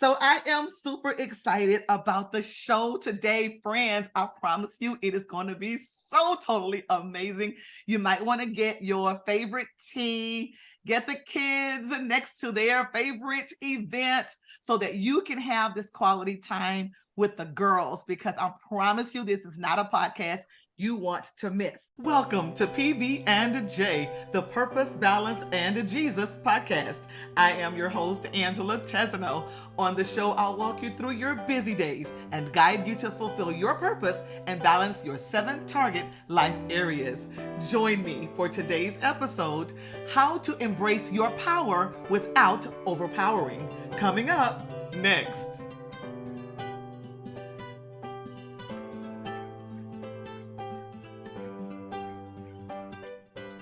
So I am super excited about the show today, friends. I promise you it is going to be so totally amazing. You might want to get your favorite tea, get the kids next to their favorite event so that you can have this quality time with the girls, because I promise you this is not a podcast you want to miss. Welcome to PB and J, the Purpose, Balance, and Jesus podcast. I am your host, Angela Tesano. On the show, I'll walk you through your busy days and guide you to fulfill your purpose and balance your 7 target life areas. Join me for today's episode, How to Embrace Your Power Without Overpowering. Coming up next.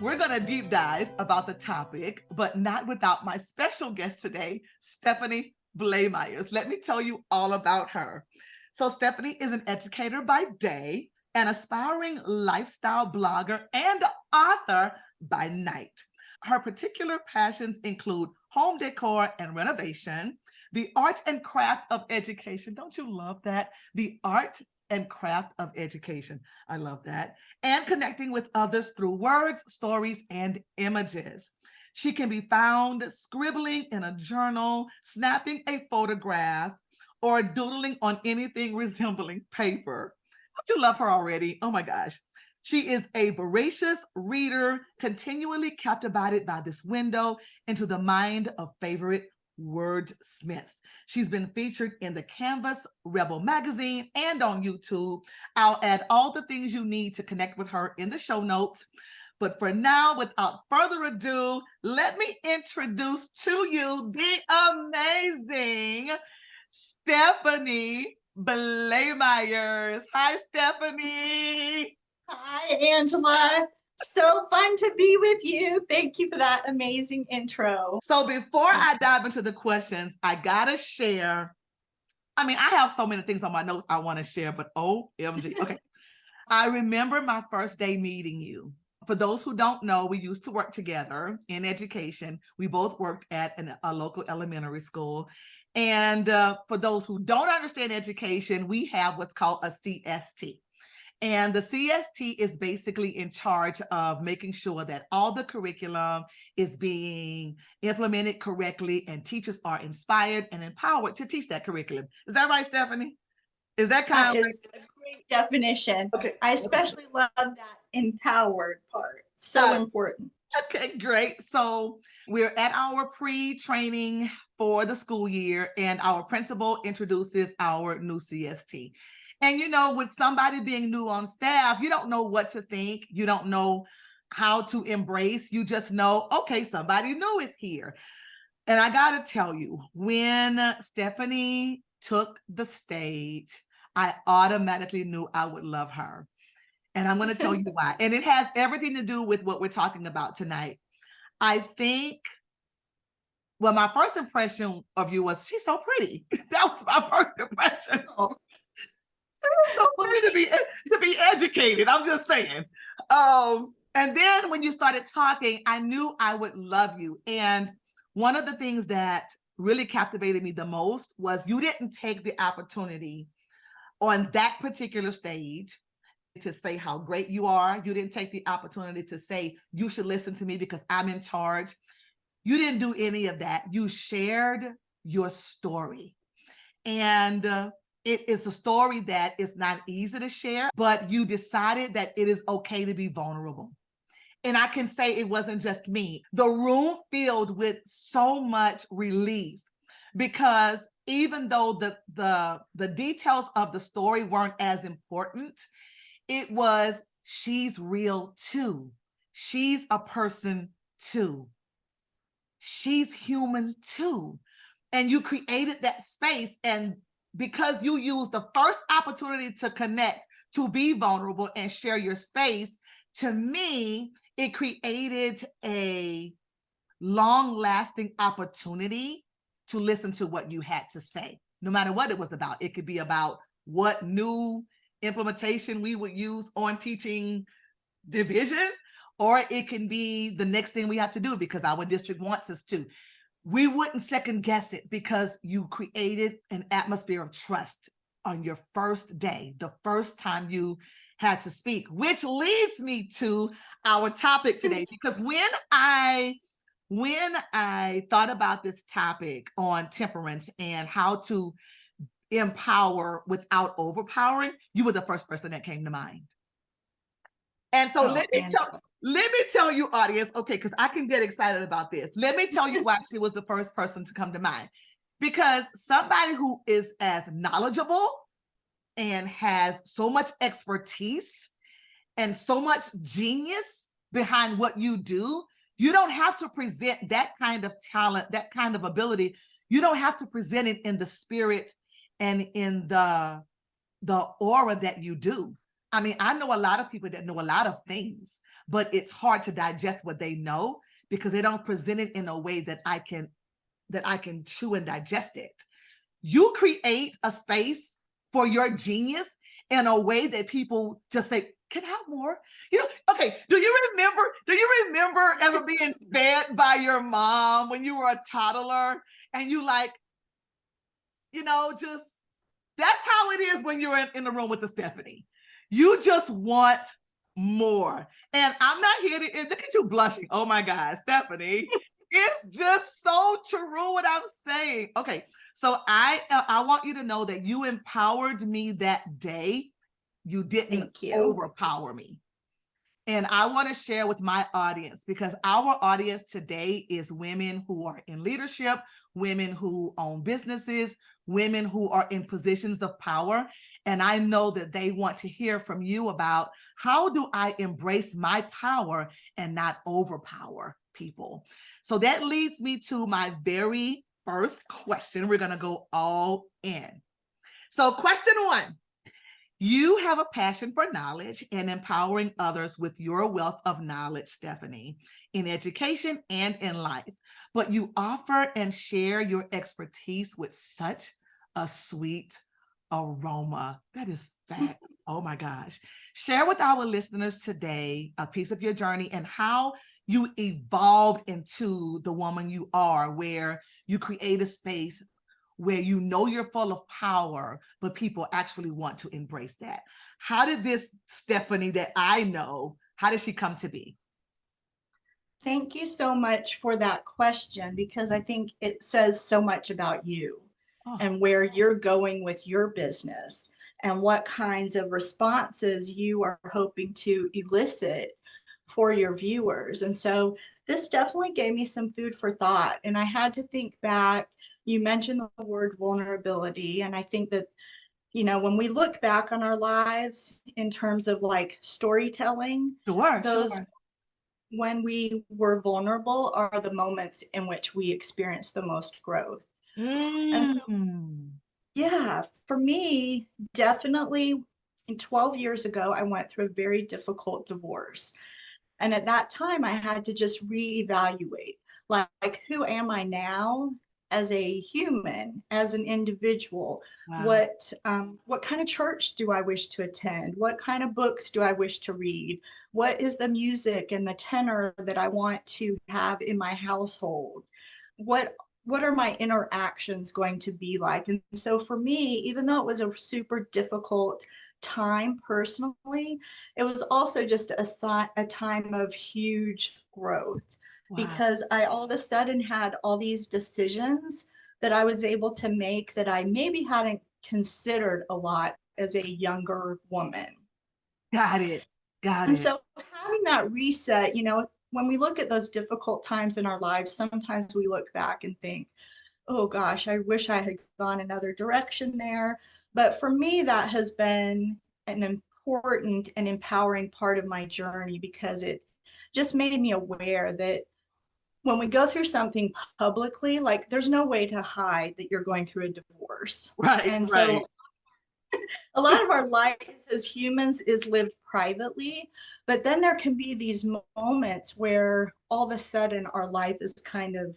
We're going to deep dive about the topic, but not without my special guest today, Stephanie Blamires. Let me tell you all about her. So Stephanie is an educator by day, an aspiring lifestyle blogger, and author by night. Her particular passions include home decor and renovation, the art and craft of education. Don't you love that? The art and craft of education. I love that. And connecting with others through words, stories, and images. She can be found scribbling in a journal, snapping a photograph, or doodling on anything resembling paper. Don't you love her already? Oh my gosh. She is a voracious reader, continually captivated by this window into the mind of favorite wordsmiths. She's been featured in the Canvas Rebel magazine and on YouTube. I'll add all the things you need to connect with her in the show notes. But for now, without further ado, let me introduce to you the amazing Stephanie Blamires. Hi, Stephanie. Hi, Angela. So fun to be with you. Thank you for that amazing intro. So before I dive into the questions, I gotta share. I mean, I have so many things on my notes I want to share, but OMG. Okay. I remember my first day meeting you. For those who don't know, we used to work together in education. We both worked at a local elementary school. And for those who don't understand education, we have what's called a CST. And the CST is basically in charge of making sure that all the curriculum is being implemented correctly and teachers are inspired and empowered to teach that curriculum. Is that right, Stephanie? Is that kind of a great definition? Okay. I especially love that empowered part. So important. Okay, great. So we're at our pre-training for the school year, and our principal introduces our new CST. And, you know, with somebody being new on staff, you don't know what to think. You don't know how to embrace. You just know, okay, somebody new is here. And I got to tell you, when Stephanie took the stage, I automatically knew I would love her. And I'm going to tell you why. And it has everything to do with what we're talking about tonight. I think, well, my first impression of you was, she's so pretty. That was my first impression. So funny to be educated. I'm just saying. And then when you started talking, I knew I would love you. And one of the things that really captivated me the most was you didn't take the opportunity on that particular stage to say how great you are. You didn't take the opportunity to say, you should listen to me because I'm in charge. You didn't do any of that. You shared your story. And it is a story that is not easy to share, but you decided that it is okay to be vulnerable. And I can say it wasn't just me. The room filled with so much relief, because even though the details of the story weren't as important, it was, she's real too. She's a person too. She's human too. And you created that space, and because you used the first opportunity to connect, to be vulnerable and share your space, to me, it created a long-lasting opportunity to listen to what you had to say, no matter what it was about. It could be about what new implementation we would use on teaching division, or it can be the next thing we have to do because our district wants us to. we wouldn't second guess it because you created an atmosphere of trust on your first day, the first time you had to speak, which leads me to our topic today. Because when I thought about this topic on temperance and how to empower without overpowering, you were the first person that came to mind. And so let me tell you, audience, okay, because I can get excited about this. Let me tell you why she was the first person to come to mind. Because somebody who is as knowledgeable and has so much expertise and so much genius behind what you do, you don't have to present that kind of talent, that kind of ability. You don't have to present it in the spirit and in the aura that you do. I mean, I know a lot of people that know a lot of things, but it's hard to digest what they know because they don't present it in a way that I can chew and digest it. You create a space for your genius in a way that people just say, can I have more? You know, okay, do you remember ever being fed by your mom when you were a toddler and you like, you know, just, that's how it is when you're in the room with the Stephanie. You just want more. And I'm not here to, look at you blushing. Oh my God, Stephanie. It's just so true what I'm saying. Okay, so I want you to know that you empowered me that day. You didn't overpower me. And I want to share with my audience, because our audience today is women who are in leadership, women who own businesses, women who are in positions of power. And I know that they want to hear from you about how do I embrace my power and not overpower people. So that leads me to my very first question. We're going to go all in. So question one. You have a passion for knowledge and empowering others with your wealth of knowledge, Stephanie, in education and in life. But you offer and share your expertise with such a sweet aroma. That is facts. Oh my gosh. Share with our listeners today a piece of your journey and how you evolved into the woman you are, where you create a space where you know you're full of power, but people actually want to embrace that. How did this Stephanie that I know, how did she come to be? Thank you so much for that question, because I think it says so much about you and where you're going with your business and what kinds of responses you are hoping to elicit for your viewers. And so this definitely gave me some food for thought. And I had to think back. You mentioned the word vulnerability. And I think that, you know, when we look back on our lives in terms of like storytelling, those when we were vulnerable are the moments in which we experience the most growth. And so, yeah, for me, definitely 12 years ago, I went through a very difficult divorce. And at that time, I had to just reevaluate, like who am I now as a human, as an individual? Wow. What kind of church do I wish to attend? What kind of books do I wish to read? What is the music and the tenor that I want to have in my household? What are my interactions going to be like? And so for me, even though it was a super difficult time personally, it was also just a time of huge growth. Wow. Because I all of a sudden had all these decisions that I was able to make that I maybe hadn't considered a lot as a younger woman. Got it. And so having that reset, you know, when we look at those difficult times in our lives, sometimes we look back and think, oh gosh, I wish I had gone another direction there. But for me, that has been an important and empowering part of my journey, because it just made me aware that when we go through something publicly, like there's no way to hide that you're going through a divorce. Right. And so a lot of our lives as humans is lived privately, but then there can be these moments where all of a sudden our life is kind of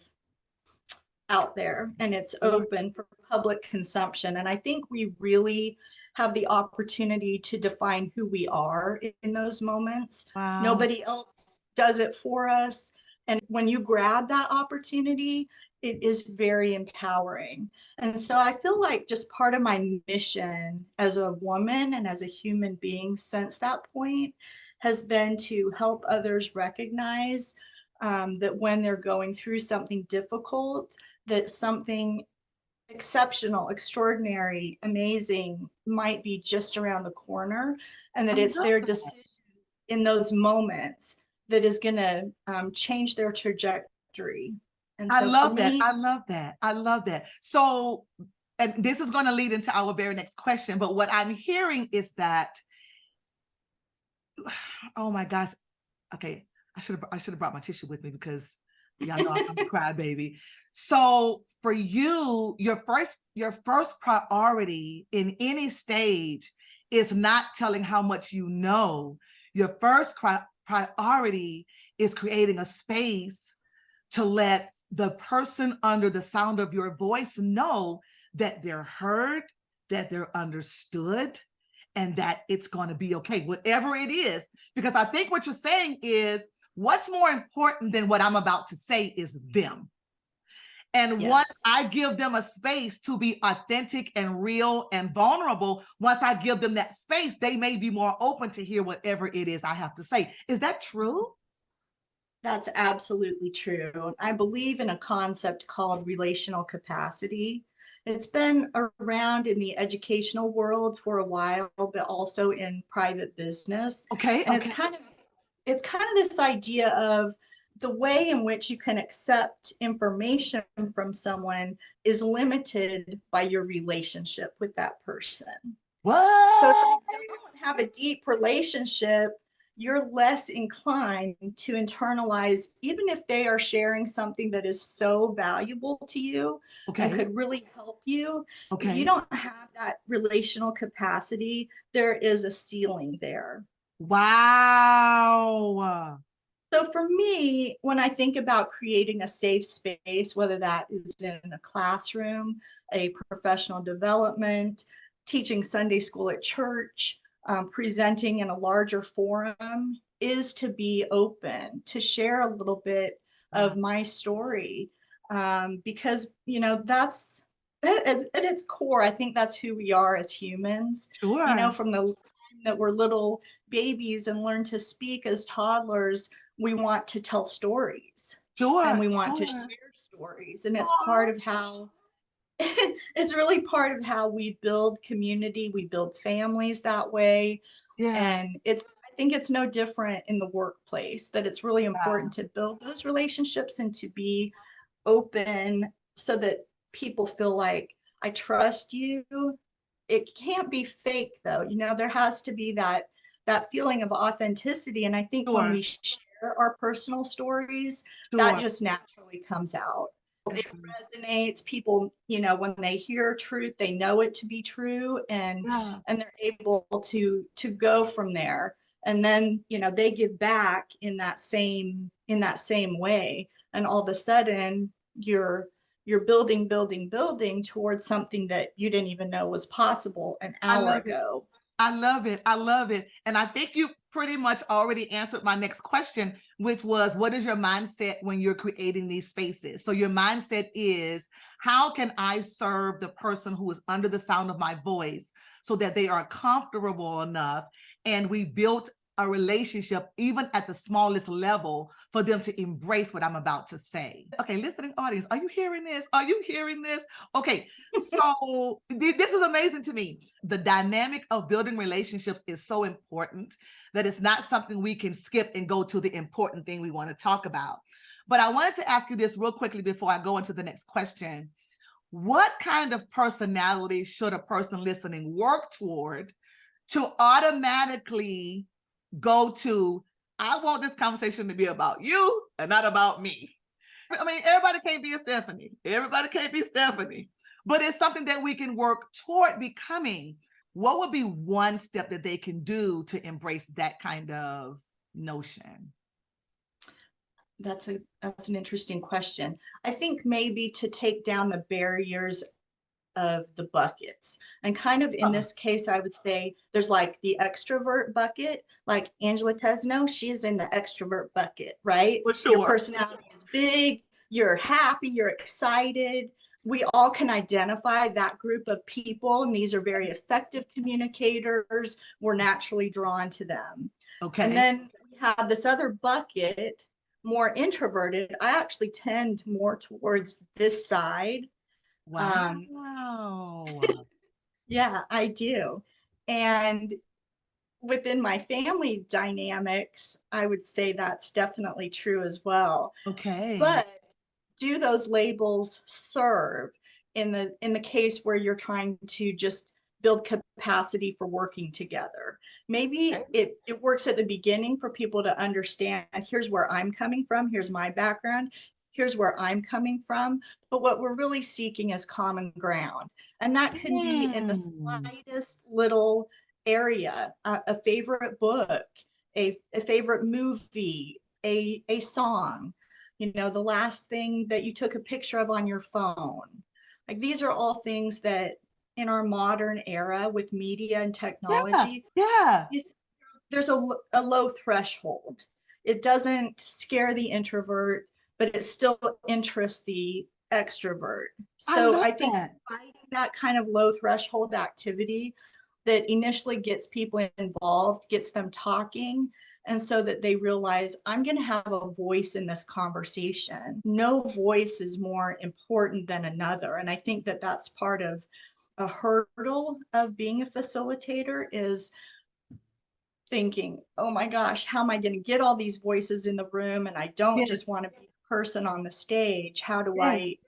out there and it's open for public consumption. And I think we really have the opportunity to define who we are in those moments. Wow. Nobody else does it for us. And when you grab that opportunity, it is very empowering. And so I feel like just part of my mission as a woman and as a human being since that point has been to help others recognize that when they're going through something difficult, that something exceptional, extraordinary, amazing might be just around the corner, and that I it's love their that. decision in those moments that is going to change their trajectory. And I so for love that. me, I love that. I love that. So, and this is going to lead into our very next question, but what I'm hearing is that, oh my gosh, okay, I should have brought my tissue with me because y'all know I'm a crybaby. So for you, your first priority in any stage is not telling how much you know. Your first priority is creating a space to let the person under the sound of your voice know that they're heard, that they're understood, and that it's going to be okay, whatever it is. Because I think what you're saying is what's more important than what I'm about to say is them. And once yes, I give them a space to be authentic and real and vulnerable, once I give them that space, they may be more open to hear whatever it is I have to say. Is that true? that's absolutely true. I believe in a concept called relational capacity. It's been around in the educational world for a while, but also in private business. Okay, And okay. it's kind of this idea of the way in which you can accept information from someone is limited by your relationship with that person. So if What? you don't have a deep relationship, you're less inclined to internalize, even if they are sharing something that is so valuable to you and Okay, could really help you. If you okay. don't have that relational capacity, there is a ceiling there. Wow. So for me, when I think about creating a safe space, whether that is in a classroom, a professional development, teaching Sunday school at church, presenting in a larger forum, is to be open, to share a little bit Wow. of my story. Because, that's at its core, I think that's who we are as humans. Sure, From the time that we're little babies and learn to speak as toddlers, we want to tell stories and sure, we want to sure. share stories. And it's Aw. part of how it's really part of how we build community, we build families that way. Yeah. And I think it's no different in the workplace, that it's really Wow. important to build those relationships and to be open so that people feel like, I trust you. It can't be fake though. There has to be that feeling of authenticity. And I think when Sure, we share our personal stories, that sure. just naturally comes out. That's It good. resonates. People, when they hear truth, they know it to be true, and Yeah. they're able to go from there. And then, they give back in that same way. And all of a sudden you're building towards something that you didn't even know was possible an I hour love it. ago. I love it. I love it. And I think you pretty much already answered my next question, which was, what is your mindset when you're creating these spaces? So your mindset is, how can I serve the person who is under the sound of my voice so that they are comfortable enough and we built a relationship, even at the smallest level, for them to embrace what I'm about to say. Okay, listening audience, are you hearing this? Are you hearing this? Okay, so this is amazing to me. The dynamic of building relationships is so important that it's not something we can skip and go to the important thing we want to talk about. But I wanted to ask you this real quickly before I go into the next question. What kind of personality should a person listening work toward to automatically go to, I want this conversation to be about you and not about me? I mean, everybody can't be a Stephanie. Everybody can't be Stephanie, but it's something that we can work toward becoming. What would be one step that they can do to embrace that kind of notion? That's an interesting question. I think maybe to take down the barriers of the buckets. And kind of in this case, I would say there's like the extrovert bucket, like Angela Tesno, she is in the extrovert bucket, right? For Your sure. personality is big, you're happy, you're excited. We all can identify that group of people, and these are very effective communicators. We're naturally drawn to them. And Okay. then we have this other bucket, more introverted. I actually tend more towards this side. Um, Wow. yeah, I do. And within my family dynamics, I would say that's definitely true as well. Okay. But do those labels serve in the case where you're trying to just build capacity for working together? Maybe Okay. it works at the beginning for people to understand, here's where I'm coming from, here's my background, here's where I'm coming from. But what we're really seeking is common ground. And that can be in the Hmm. slightest little area, a favorite book, a favorite movie, a song, you know, the last thing that you took a picture of on your phone. Like these are all things that in our modern era with media and Yeah. technology, Yeah. there's a low threshold. It doesn't scare the introvert, but it still interests the extrovert. I So love I think that. finding that kind of low threshold activity that initially gets people involved, gets them talking, and so that they realize I'm going to have a voice in this conversation. No voice is more important than another. And I think that that's part of a hurdle of being a facilitator is thinking, oh my gosh, how am I going to get all these voices in the room? And I don't just Yes. want to be a person on the stage. How do Yes. I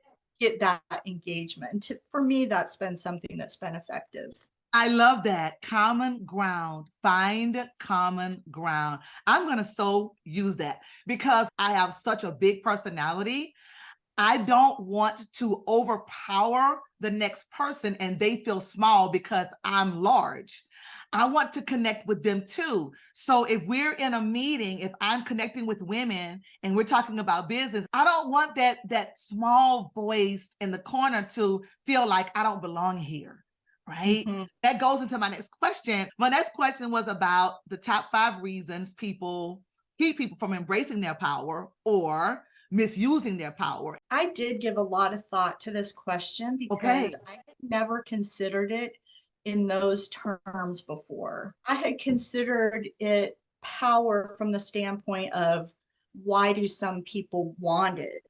get that engagement? For me, that's been something that's been effective. I love that. Common ground. Find common ground. I'm going to so use that because I have such a big personality. I don't want to overpower the next person and they feel small because I'm large. I want to connect with them too. So if we're in a meeting, if I'm connecting with women and we're talking about business, I don't want that small voice in the corner to feel like I don't belong here. Right? Mm-hmm. That goes into my next question. My next question was about the top 5 reasons keep people from embracing their power or misusing their power. I did give a lot of thought to this question Okay. because I had never considered it in those terms before. I had considered it power from the standpoint of why do some people want it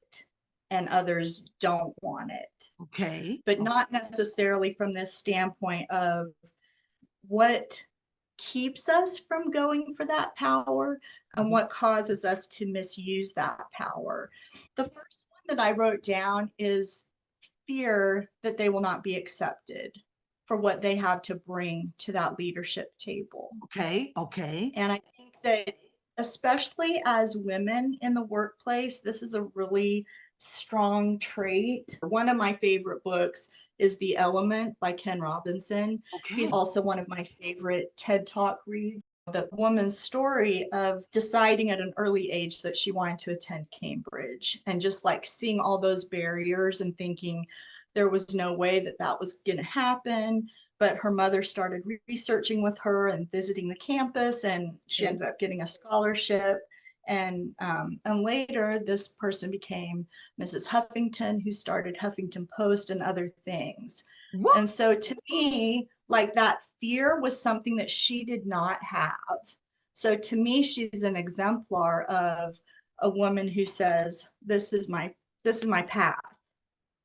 and others don't want it, Okay. but not necessarily from this standpoint of what keeps us from going for that power and what causes us to misuse that power. The first one that I wrote down is fear that they will not be accepted for what they have to bring to that leadership table. Okay. Okay. And I think that especially as women in the workplace, this is a really strong trait. One of my favorite books is The Element by Ken Robinson. Okay. He's also one of my favorite TED Talk reads. The woman's story of deciding at an early age that she wanted to attend Cambridge and just like seeing all those barriers and thinking there was no way that that was going to happen. But her mother started researching with her and visiting the campus, and she Okay. ended up getting a scholarship. And later, this person became Mrs. Huffington, who started Huffington Post and other things. What? And so, to me, like that fear was something that she did not have. So, to me, she's an exemplar of a woman who says, "This is my path.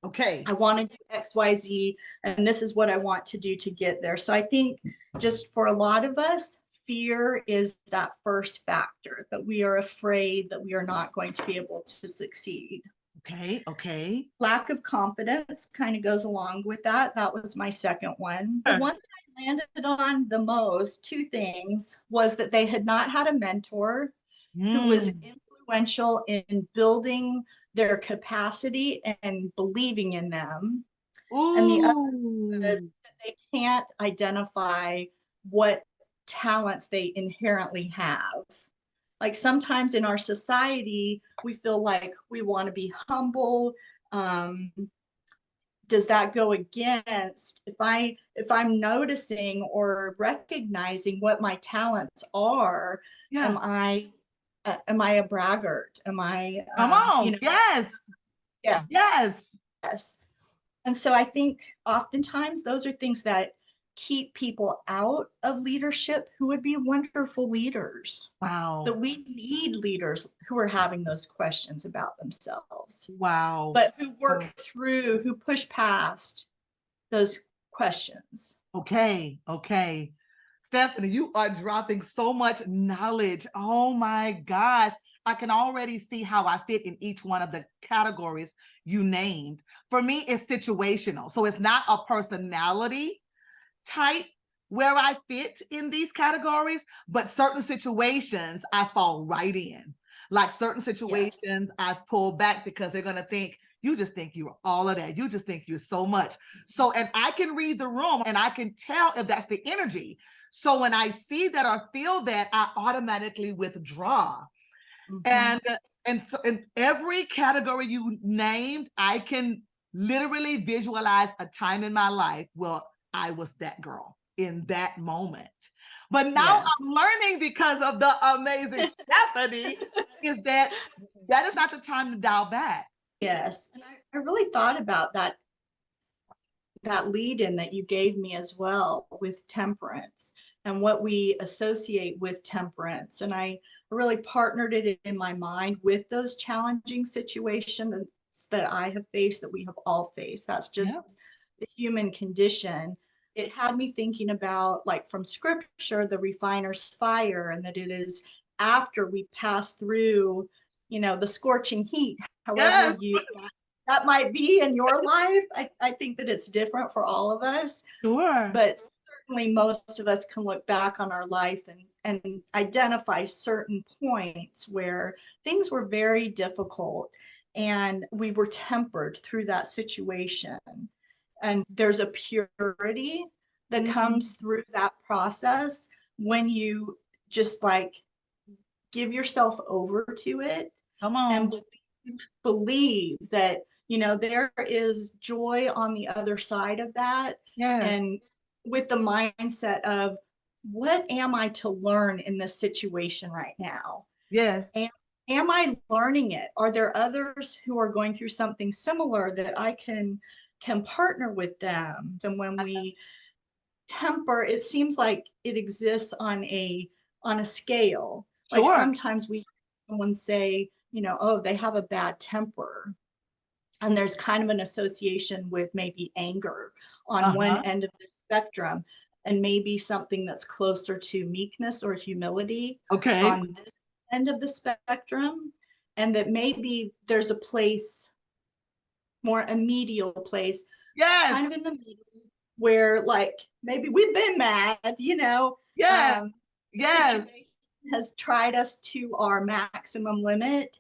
Okay. I want to do XYZ, and this is what I want to do to get there." So I think just for a lot of us, fear is that first factor that we are afraid that we are not going to be able to succeed. Okay. Okay. Lack of confidence kind of goes along with that. That was my second one. The one that I landed on the most, two things, was that they had not had a mentor who was influential in building their capacity and believing in them. And the other is Ooh. that they can't identify what talents they inherently have. Like sometimes in our society, we feel like we want to be humble. Does that go against if I'm noticing or recognizing what my talents are? Yeah. Am I a braggart? Am I Come you on. know, Yes. Yeah. Yes. Yes. And so I think oftentimes those are things that keep people out of leadership who would be wonderful leaders. Wow. That we need leaders who are having those questions about themselves, Wow. but who work through, who push past those questions. Okay. Okay. Stephanie, you are dropping so much knowledge. Oh my gosh. I can already see how I fit in each one of the categories you named. For me, it's situational. So it's not a personality type where I fit in these categories, but certain situations I fall right in. Like certain situations I pull back because they're going to think, you just think you're all of that. You just think you're so much. So, and I can read the room and I can tell if that's the energy. So when I see that or feel that, I automatically withdraw. And so in every category you named, I can literally visualize a time in my life where I was that girl in that moment. But now I'm learning because of the amazing Stephanie is that is not the time to dial back. Yes. And I really thought about that lead in that you gave me as well with temperance and what we associate with temperance. And I really partnered it in my mind with those challenging situations that I have faced, that we have all faced. That's just the human condition. It had me thinking about, like, from scripture, the refiner's fire, and that it is after we pass through, the scorching heat, however that might be in your life. I think that it's different for all of us. Sure. But certainly most of us can look back on our life and identify certain points where things were very difficult and we were tempered through that situation. And there's a purity that comes through that process when you just, like, give yourself over to it. Come on. And believe that, there is joy on the other side of that. And with the mindset of, what am I to learn in this situation right now? And am I learning it? Are there others who are going through something similar that I can partner with them? And when we temper, it seems like it exists on a scale. Like sometimes we someone say, oh, they have a bad temper. And there's kind of an association with maybe anger on one end of the spectrum, and maybe something that's closer to meekness or humility on this end of the spectrum. And that maybe there's a place, more a medial place, kind of in the middle, where, like, maybe we've been mad, has tried us to our maximum limit.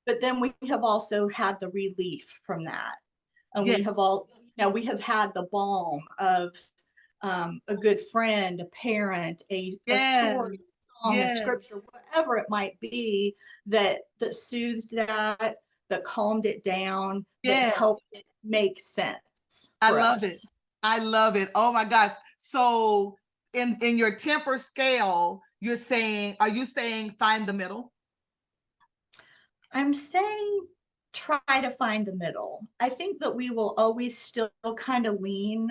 But then we have also had the relief from that. And we have we have had the balm of a good friend, a parent, a story, a song, a scripture, whatever it might be, that soothed that calmed it down, that helped it make sense. I love it. I love it. Oh my gosh. So in your temper scale, are you saying find the middle? I'm saying try to find the middle. I think that we will always still kind of lean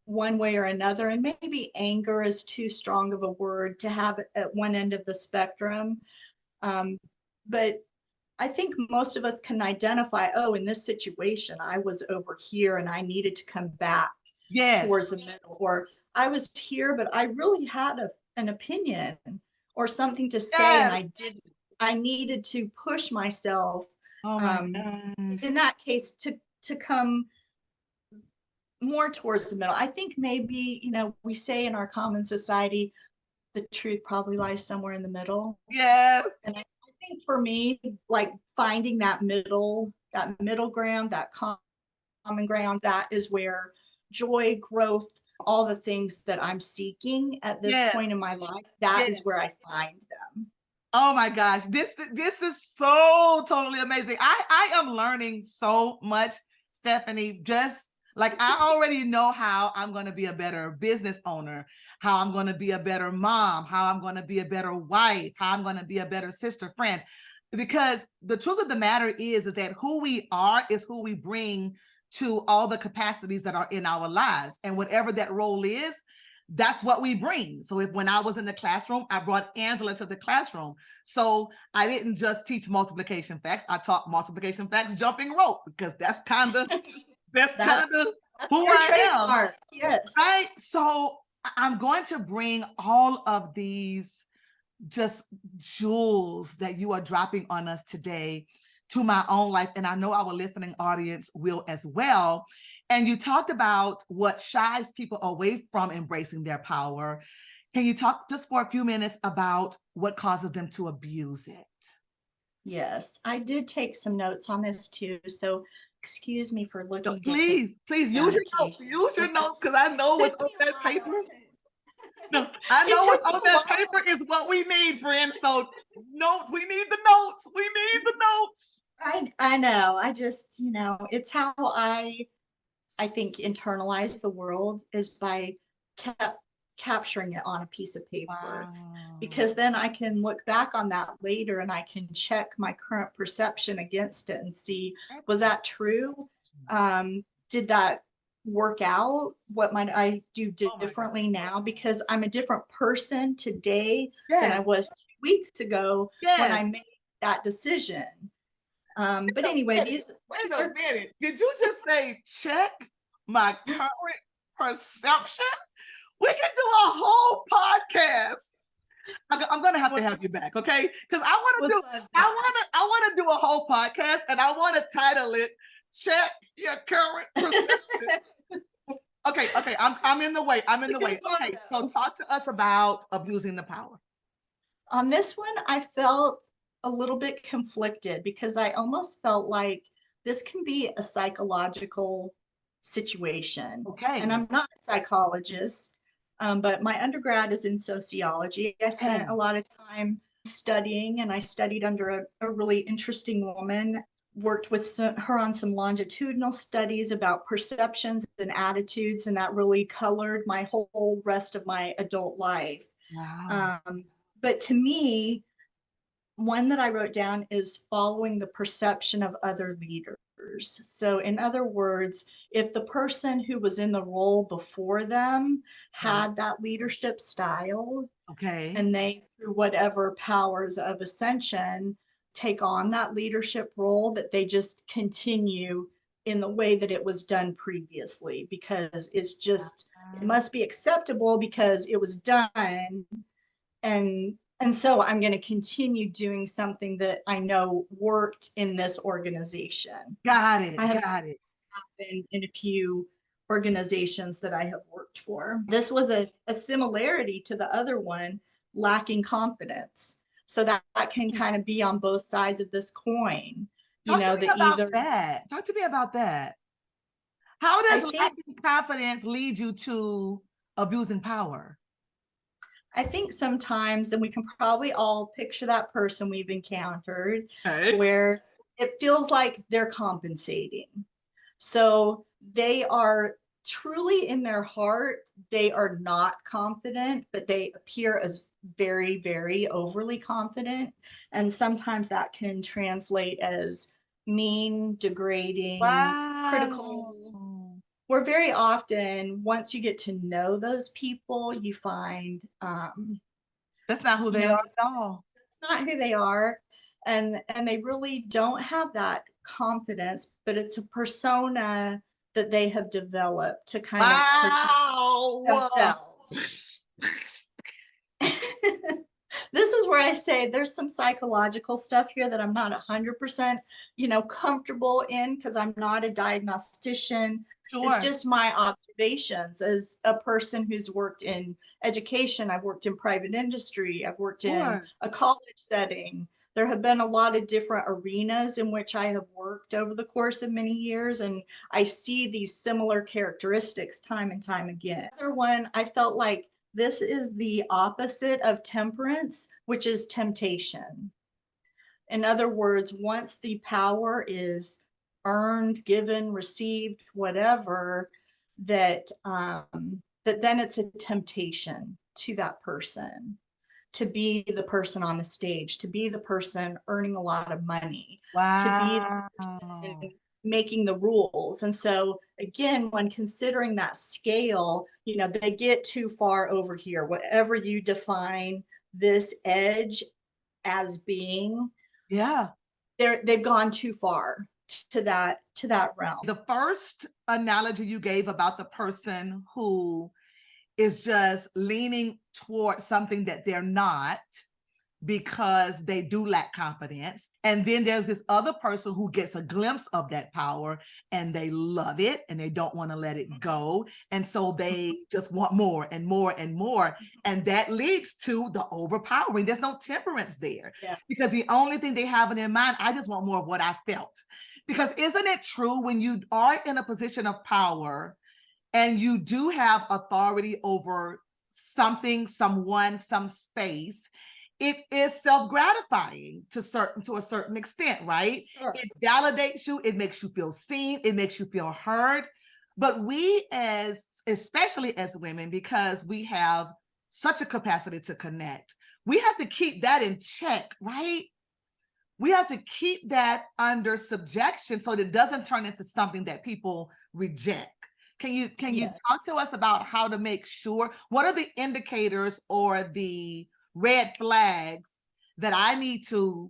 one way or another, and maybe anger is too strong of a word to have at one end of the spectrum. But I think most of us can identify, oh, in this situation, I was over here and I needed to come back towards the middle, or I was here, but I really had an opinion or something to say, and I didn't. I needed to push myself, in that case, to come more towards the middle. I think maybe, we say in our common society, the truth probably lies somewhere in the middle. And I think for me, like, finding that middle ground, that common ground, that is where joy, growth, all the things that I'm seeking at this point in my life, that is where I find them. Oh my gosh, this is so totally amazing. I am learning so much, Stephanie. Just like, I already know how I'm going to be a better business owner, how I'm going to be a better mom, how I'm going to be a better wife, how I'm going to be a better sister, friend. because the truth of the matter is that who we are is who we bring to all the capacities that are in our lives. And whatever that role is, that's what we bring. So if when I was in the classroom, I brought Angela to the classroom. So I didn't just teach multiplication facts. I taught multiplication facts jumping rope, because that's kind of who I am. Yes. Right. So I'm going to bring all of these just jewels that you are dropping on us today to my own life. And I know our listening audience will as well. And you talked about what shies people away from embracing their power. Can you talk just for a few minutes about what causes them to abuse it? Yes, I did take some notes on this too. So excuse me for looking. Please use your notes. Use your notes, because I know what's on that paper. No, I know what's on that paper is what we need, friends. So notes, we need the notes. We need the notes. I know. I just, it's how I think internalize the world is by capturing it on a piece of paper. Wow. Because then I can look back on that later and I can check my current perception against it and see, was that true? Did that work out? What might I do differently now? Because I'm a different person today than I was 2 weeks ago when I made that decision. But anyway, wait a minute. Did you just say check my current perception? We can do a whole podcast. I'm gonna have to have you back, okay? Because I want to do a whole podcast, and I want to title it "Check Your Current Perception." Okay. I'm in the way. Okay, so talk to us about abusing the power. On this one, I felt a little bit conflicted because I almost felt like this can be a psychological situation. Okay. And I'm not a psychologist, but my undergrad is in sociology. I spent a lot of time studying, and I studied under a really interesting woman, worked with her on some longitudinal studies about perceptions and attitudes, and that really colored my whole rest of my adult life. Wow. But to me, one that I wrote down is following the perception of other leaders. So in other words, if the person who was in the role before them had that leadership style, and they, through whatever powers of ascension, take on that leadership role, that they just continue in the way that it was done previously, because it's just, it must be acceptable because it was done. And so I'm going to continue doing something that I know worked in this organization. Got it. I have happened in a few organizations that I have worked for. This was a similarity to the other one, lacking confidence. So that can kind of be on both sides of this coin. Talk to me about that. How does lacking confidence lead you to abusing power? I think sometimes, and we can probably all picture that person we've encountered, where it feels like they're compensating. So they are truly in their heart, they are not confident, but they appear as very, very overly confident. And sometimes that can translate as mean, degrading, critical. Where very often, once you get to know those people, you find that's not who they are at all. Not who they are, and they really don't have that confidence, but it's a persona that they have developed to kind of protect themselves. This is where I say there's some psychological stuff here that I'm not 100%, comfortable in, because I'm not a diagnostician. It's just my observations as a person who's worked in education. I've worked in private industry. I've worked in a college setting. There have been a lot of different arenas in which I have worked over the course of many years, and I see these similar characteristics time and time again. Another one, I felt like this is the opposite of temperance, which is temptation. In other words, once the power is earned, given, received, whatever, that then it's a temptation to that person to be the person on the stage, to be the person earning a lot of money, to be the Wow. person making the rules. And so again, when considering that scale, you know, they get too far over here, whatever you define this edge as being, Yeah. they've gone too far to that realm. The first analogy you gave about the person who is just leaning toward something that they're not because they do lack confidence. And then there's this other person who gets a glimpse of that power and they love it and they don't want to let it go. And so they just want more and more and more. And that leads to the overpowering. There's no temperance there, because the only thing they have in their mind, I just want more of what I felt. Because isn't it true, when you are in a position of power and you do have authority over something, someone, some space, it is self-gratifying to a certain extent, right? Sure. It validates you, it makes you feel seen, it makes you feel heard. But we, especially as women, because we have such a capacity to connect, we have to keep that in check, right? We have to keep that under subjection so that it doesn't turn into something that people reject. Can you talk to us about how to make sure, what are the indicators or the red flags that I need to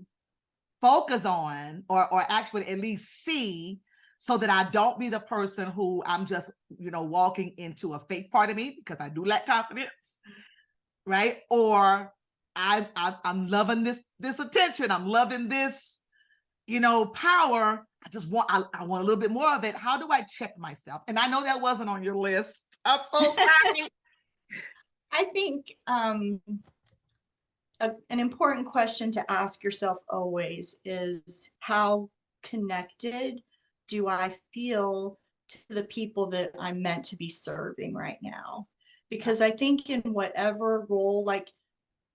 focus on, or actually at least see, so that I don't be the person who I'm just, walking into a fake part of me because I do lack confidence, right? Or I'm loving this attention, I'm loving this, power. I want a little bit more of it. How do I check myself? And I know that wasn't on your list. I'm so sorry. I think an important question to ask yourself always is, how connected do I feel to the people that I'm meant to be serving right now? Because I think in whatever role, like,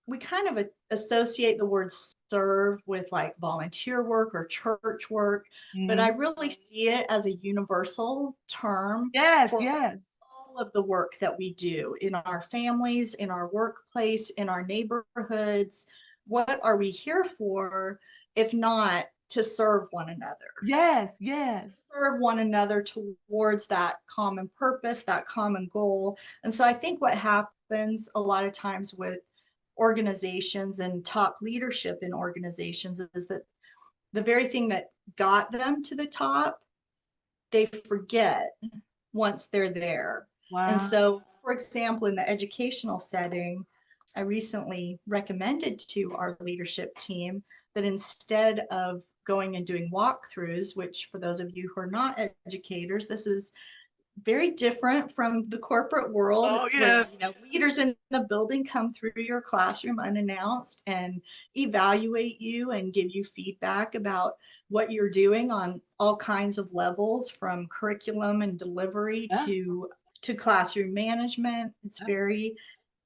we kind of associate the word serve with like volunteer work or church work, but I really see it as a universal term for all of the work that we do in our families, in our workplace, in our neighborhoods. What are we here for if not to serve one another? Yes. Serve one another towards that common purpose, that common goal. And so I think what happens a lot of times with organizations and top leadership in organizations is that the very thing that got them to the top, they forget once they're there. Wow. And so, for example, in the educational setting, I recently recommended to our leadership team that instead of going and doing walkthroughs, which for those of you who are not educators, this is very different from the corporate world. It's where, leaders in the building come through your classroom unannounced and evaluate you and give you feedback about what you're doing on all kinds of levels, from curriculum and delivery to classroom management. It's very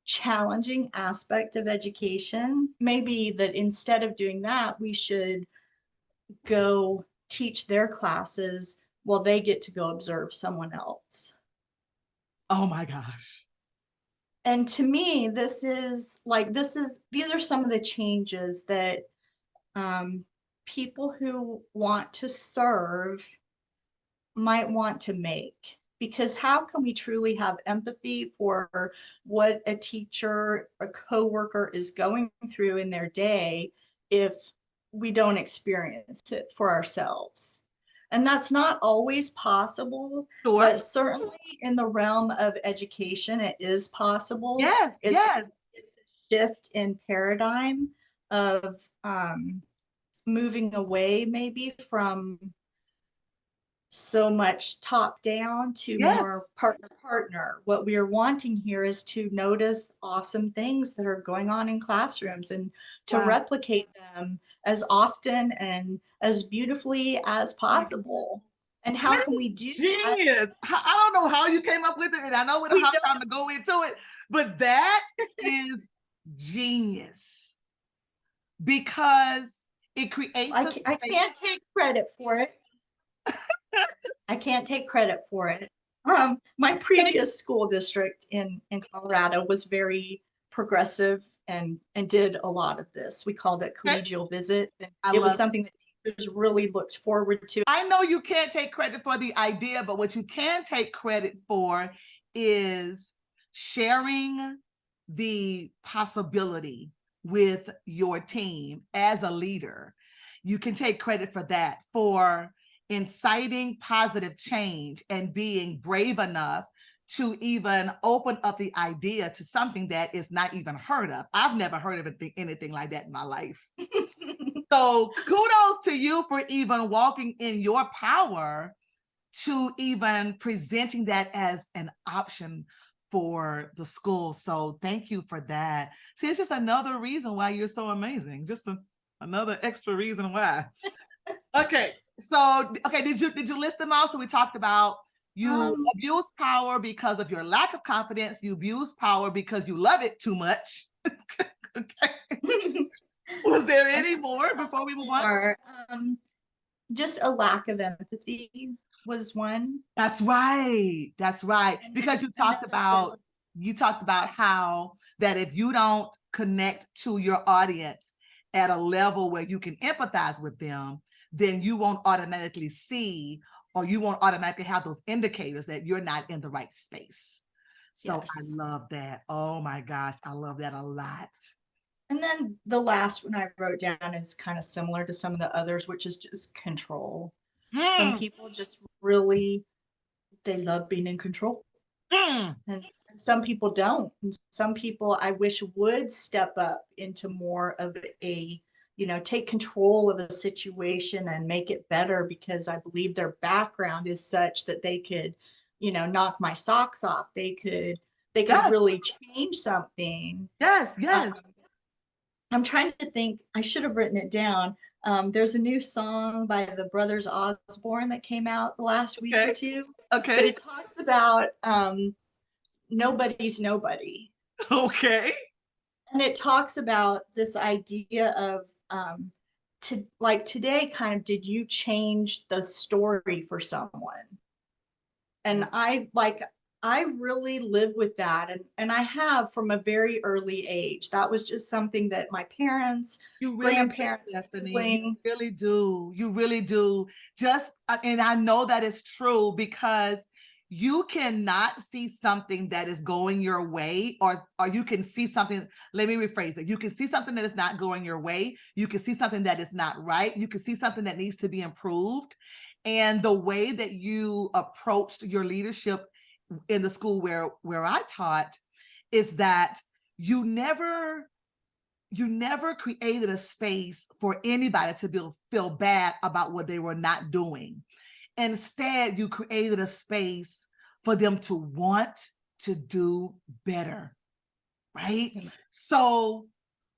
challenging aspect of education. Maybe that instead of doing that, we should go teach their classes while they get to go observe someone else. Oh my gosh. And to me, these are some of the changes that people who want to serve might want to make. Because how can we truly have empathy for what a teacher, a coworker is going through in their day if we don't experience it for ourselves? And that's not always possible, but certainly in the realm of education, it is possible. Yes. It's a shift in paradigm of moving away maybe from so much top down to more partner. What we are wanting here is to notice awesome things that are going on in classrooms and to replicate them as often and as beautifully as possible. And how can we do that? I don't know how you came up with it, and I know we don't have time to go into it, but that is genius, because it creates I can't take credit for it. I can't take credit for it. My previous school district in Colorado was very progressive and did a lot of this. We called it collegial visits, and I it was love something that teachers really looked forward to. I know you can't take credit for the idea, but what you can take credit for is sharing the possibility with your team as a leader. You can take credit for that, for inciting positive change and being brave enough to even open up the idea to something that is not even heard of. I've never heard of anything like that in my life. So kudos to you for even walking in your power to even presenting that as an option for the school. So thank you for that. See, it's just another reason why you're so amazing. Just another extra reason why. Okay. So, okay, did you list them all? So we talked about you abuse power because of your lack of confidence. You abuse power because you love it too much. Okay. Was there any more before we move on? Just a lack of empathy was one. That's right. That's right. Because you talked about how that if you don't connect to your audience at a level where you can empathize with them, then you won't automatically see, or you won't automatically have those indicators that you're not in the right space. So yes. I love that. Oh my gosh, I love that a lot. And then the last one I wrote down is kind of similar to some of the others, which is just control. Some people just really, they love being in control. And some people don't. And some people I wish would step up into more of a, take control of a situation and make it better, because I believe their background is such that they could, knock my socks off. They could yes. really change something. Yes, yes. I'm trying to think, I should have written it down. There's a new song by the Brothers Osborne that came out the last week or two. Okay. But it talks about nobody's nobody. Okay. And it talks about this idea of today, kind of, did you change the story for someone? And I really live with that. And I have from a very early age. That was just something that my parents, grandparents, you really do. You really do. Just, and I know that is true, because you cannot see something that is going your way, or you can see something, let me rephrase it. You can see something that is not going your way. You can see something that is not right. You can see something that needs to be improved. And the way that you approached your leadership in the school where I taught is that you never created a space for anybody to feel bad about what they were not doing. Instead, you created a space for them to want to do better, right? So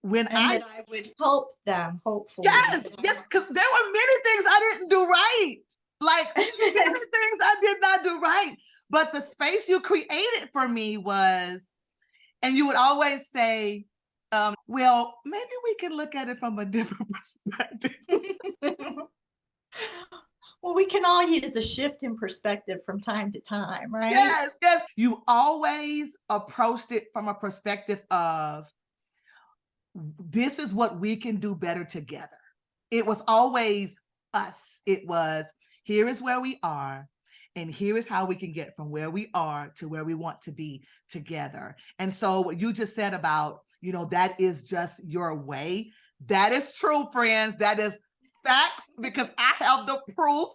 when I would help them, hopefully. Yes, because there were many things I didn't do right. Like many things I did not do right. But the space you created for me was, and you would always say, well, maybe we can look at it from a different perspective. Well, we can all use a shift in perspective from time to time, right? Yes, yes. You always approached it from a perspective of, this is what we can do better together. It was always us. It was, here is where we are, and here is how we can get from where we are to where we want to be together. And so what you just said about, that is just your way. That is true, friends. That is facts, because I have the proof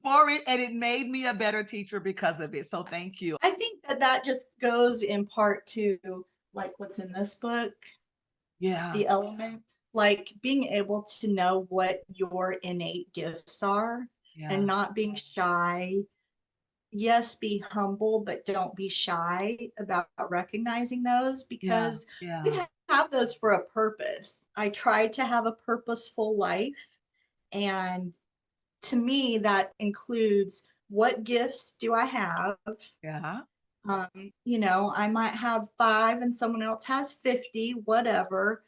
for it, and it made me a better teacher because of it. So thank you. I think that just goes in part to like what's in this book. Yeah. The element, like being able to know what your innate gifts are, and not being shy. Yes, be humble, but don't be shy about recognizing those, because we have those for a purpose. I try to have a purposeful life, and to me that includes, what gifts do I have? I might have 5 and someone else has 50, whatever.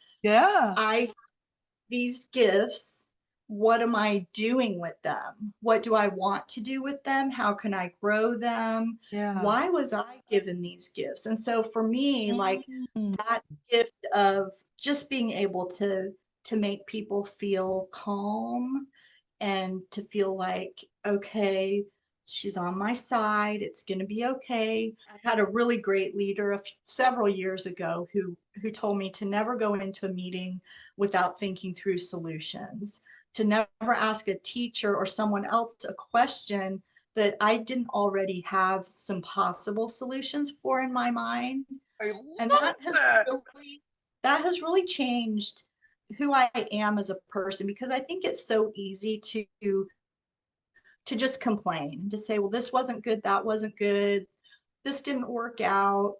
These gifts, what am I doing with them? What do I want to do with them? How can I grow them? Yeah. Why was I given these gifts? And so for me, like Mm. that gift of just being able to make people feel calm and to feel like, okay, she's on my side, it's going to be okay. I had a really great leader several years ago who told me to never go into a meeting without thinking through solutions, to never ask a teacher or someone else a question that I didn't already have some possible solutions for in my mind. I And love that. that has really changed who I am as a person, because I think it's so easy to just complain, to say, well, this wasn't good, that wasn't good, this didn't work out.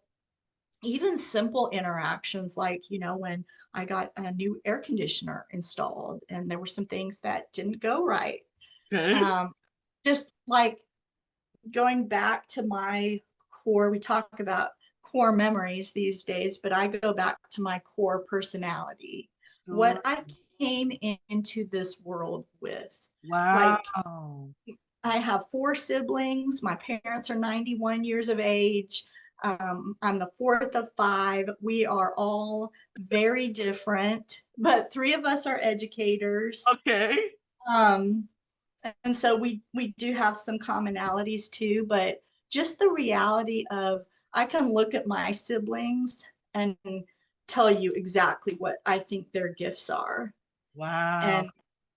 Even simple interactions like, when I got a new air conditioner installed and there were some things that didn't go right. Okay. Um, just like going back to my core, we talk about core memories these days, but I go back to my core personality, what Sure. I came into this world with. Like, Wow. I have 4 siblings. My parents are 91 years of age. I'm the fourth of 5. We are all very different, but 3 of us are educators. Okay. Um, and so we do have some commonalities too, but just the reality of I can look at my siblings and tell you exactly what I think their gifts are. Wow. And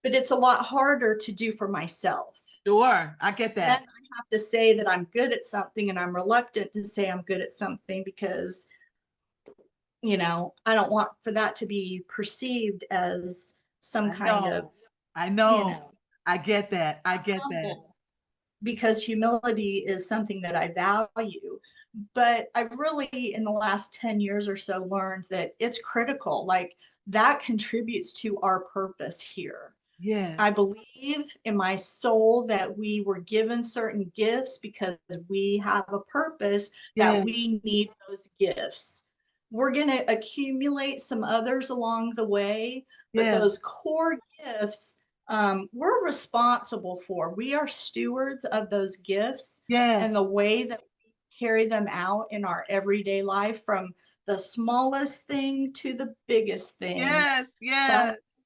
but it's a lot harder to do for myself. Sure. I get Then that. I have to say that I'm good at something, and I'm reluctant to say I'm good at something because, I don't want for that to be perceived as some I kind of, know. I you know. know, I get that. I get that. humble, because humility is something that I value. But I've really, in the last 10 years or so, learned that it's critical. Like, that contributes to our purpose here. I Yes. believe in my soul that we were given certain gifts because we have a purpose, that Yes. we need those gifts. We're going to accumulate some others along the way, but Yes. those core gifts, we're responsible for. We are stewards of those gifts, and the Yes. way that we carry them out in our everyday life, from the smallest thing to the biggest thing, Yes. that Yes. that's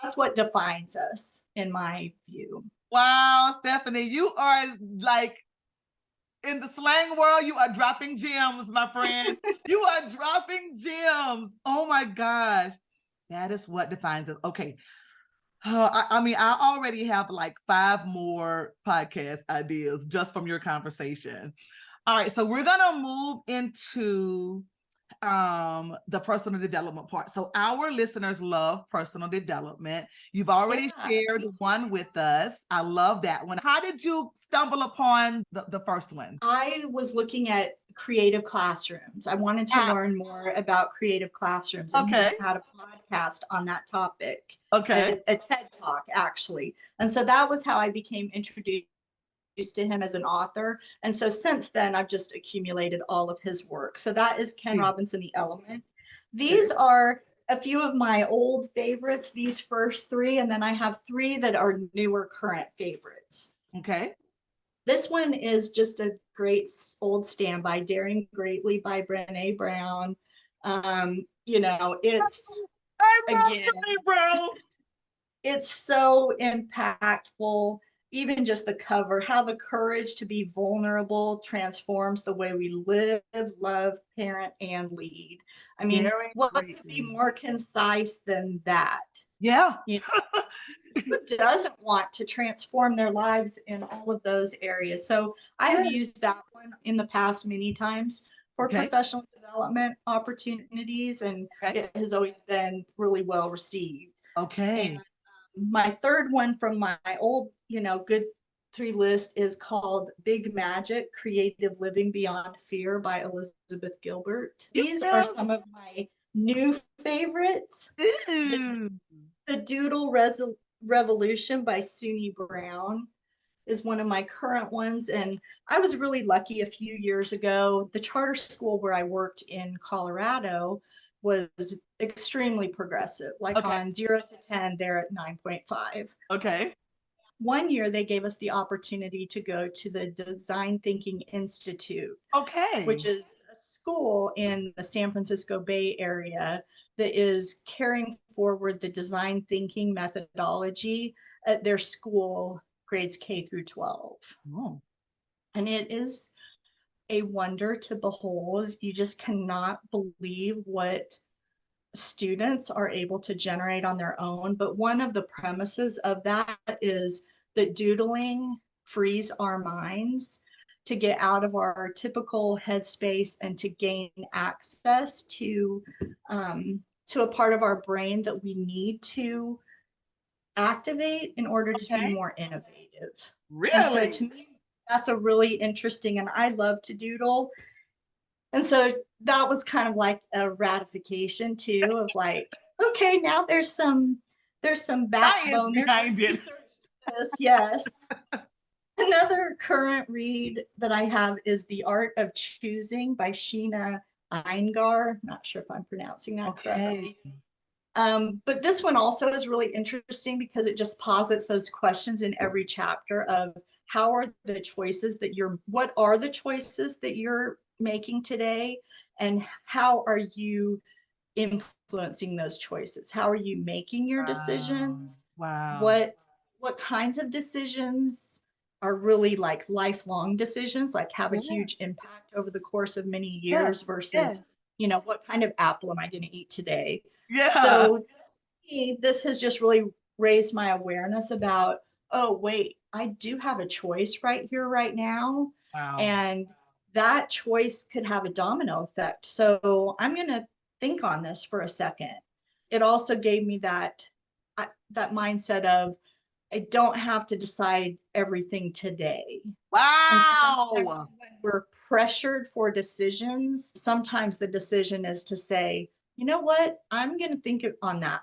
that's what defines us, in my view. Wow, Stephanie, you are like in the slang world, you are dropping gems, my friend. You are dropping gems. Oh my gosh. That is what defines us. Okay. I mean, I already have like 5 more podcast ideas just from your conversation. All right. So we're going to move into the personal development part. So our listeners love personal development. You've already Yeah, shared one with us. I love that one. How did you stumble upon the first one? I was looking at creative classrooms. I wanted to Ah, learn more about creative classrooms, and he okay. had a podcast on that topic, Okay. a TED talk actually. And so that was how I became introduced to him as an author. And so since then, I've just accumulated all of his work. So that is Ken Okay. Robinson, The Element. These are a few of my old favorites, these first 3, and then I have 3 that are newer current favorites. Okay. This one is just a great old standby, Daring Greatly by Brené Brown. It's, I love again, Brené Brown. it's so impactful. Even just the cover, how the courage to be vulnerable transforms the way we live, love, parent, and lead. I mean, Daring what could be greatly. more concise than that? Yeah. You Who doesn't want to transform their lives in all of those areas? So I have Yes. used that one in the past many times for Okay. professional development opportunities, and Okay. it has always been really well received. Okay. And my third one from my old, good 3 list is called Big Magic: Creative Living Beyond Fear by Elizabeth Gilbert. You These are know. some of my new favorites. The, Ooh. the Doodle Revolution by Suni Brown is one of my current ones. And I was really lucky a few years ago. The charter school where I worked in Colorado was extremely progressive, like Okay. on 0 to 10, they're at 9.5. Okay. One year, they gave us the opportunity to go to the Design Thinking Institute, Okay. which is a school in the San Francisco Bay Area that is carrying forward the design thinking methodology at their school, grades K through 12. Oh. And it is a wonder to behold. You just cannot believe what students are able to generate on their own. But one of the premises of that is that doodling frees our minds to get out of our typical headspace and to gain access to a part of our brain that we need to activate in order to be more innovative. And so Really? to me, that's a really interesting, and I love to doodle. And so that was kind of like a ratification too, of like, okay, now there's some backbone, there's some behind it. research to this. Yes. Another current read that I have is The Art of Choosing by Sheena Iyengar. Not sure if I'm pronouncing that correctly. But this one also is really interesting because it just posits those questions in every chapter of how are the choices that what are the choices that you're making today, and how are you influencing those choices? How are you making your decisions? Wow. What kinds of decisions are really like lifelong decisions, like have a huge impact over the course of many years versus, what kind of apple am I going to eat today? Yeah. So this has just really raised my awareness about, oh, wait, I do have a choice right here, right now. Wow. And that choice could have a domino effect. So I'm going to think on this for a second. It also gave me that mindset of, I don't have to decide everything today. And sometimes Wow. when we're pressured for decisions, sometimes the decision is to say, you know what, I'm going to think on that.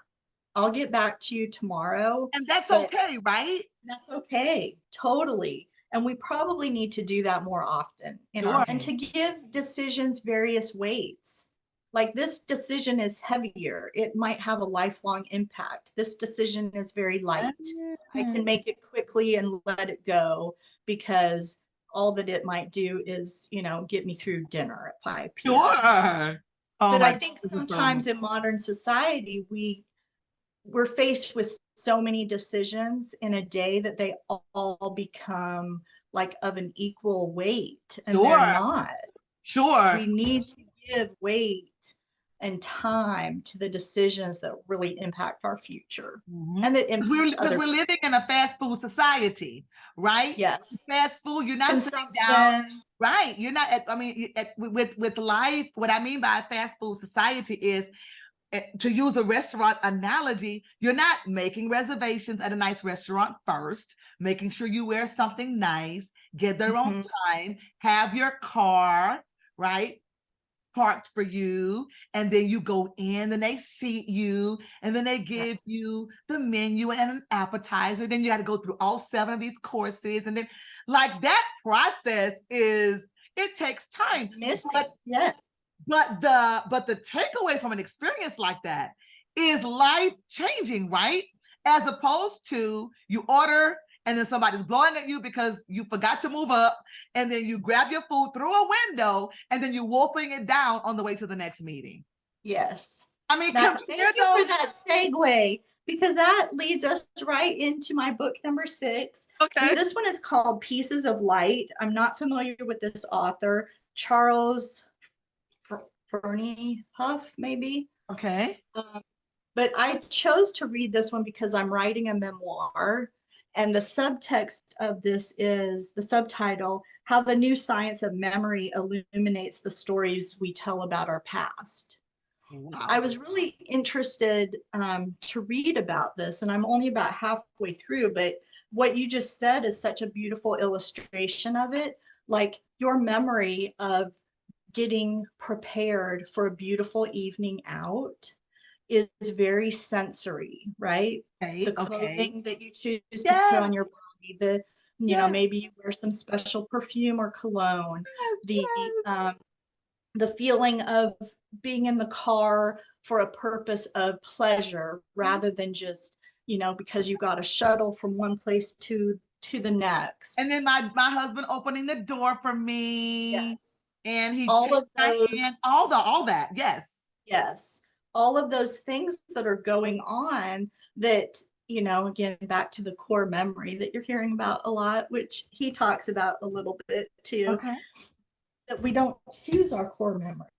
I'll get back to you tomorrow. And that's okay, right? That's okay. Totally. And we probably need to do that more often and to give decisions various weights. Like, this decision is heavier. It might have a lifelong impact. This decision is very light. I can make it quickly and let it go because all that it might do is, get me through dinner at 5 p.m. Sure. But I think sometimes in modern society, we're faced with so many decisions in a day that they all become like of an equal weight, and they're not. Sure. We need to give weight and time to the decisions that really impact our future. And that because we're living in a fast food society, right? Yes. Fast food, you're not sitting down. Right. You're not with life. What I mean by a fast food society is, to use a restaurant analogy, you're not making reservations at a nice restaurant first, making sure you wear something nice, get there on time, have your car, right, parked for you, and then you go in and they seat you, and then they give you the menu and an appetizer. Then you got to go through all 7 of these courses, and then like that process it takes time. Yes. But the takeaway from an experience like that is life changing, right? As opposed to you order and then somebody's blowing at you because you forgot to move up, and then you grab your food through a window, and then you're wolfing it down on the way to the next meeting. Yes. I mean, thank you for that segue, because that leads us right into my book number 6. Okay. And this one is called Pieces of Light. I'm not familiar with this author, Charles Fernie Huff, maybe. Okay. But I chose to read this one because I'm writing a memoir, and the subtext of this is the subtitle, How the New Science of Memory Illuminates the Stories We Tell About Our Past. Wow. I was really interested to read about this, and I'm only about halfway through, but what you just said is such a beautiful illustration of it. Like, your memory of getting prepared for a beautiful evening out is very sensory, right? The clothing that you choose to put on your body, maybe you wear some special perfume or cologne, the feeling of being in the car for a purpose of pleasure rather than just, because you got a shuttle from one place to the next. And then my husband opening the door for me. Yes. And he All took of my those, hand, all that. Yes. yes. All of those things that are going on that, again, back to the core memory that you're hearing about a lot, which he talks about a little bit too, Okay. that we don't choose our core memories.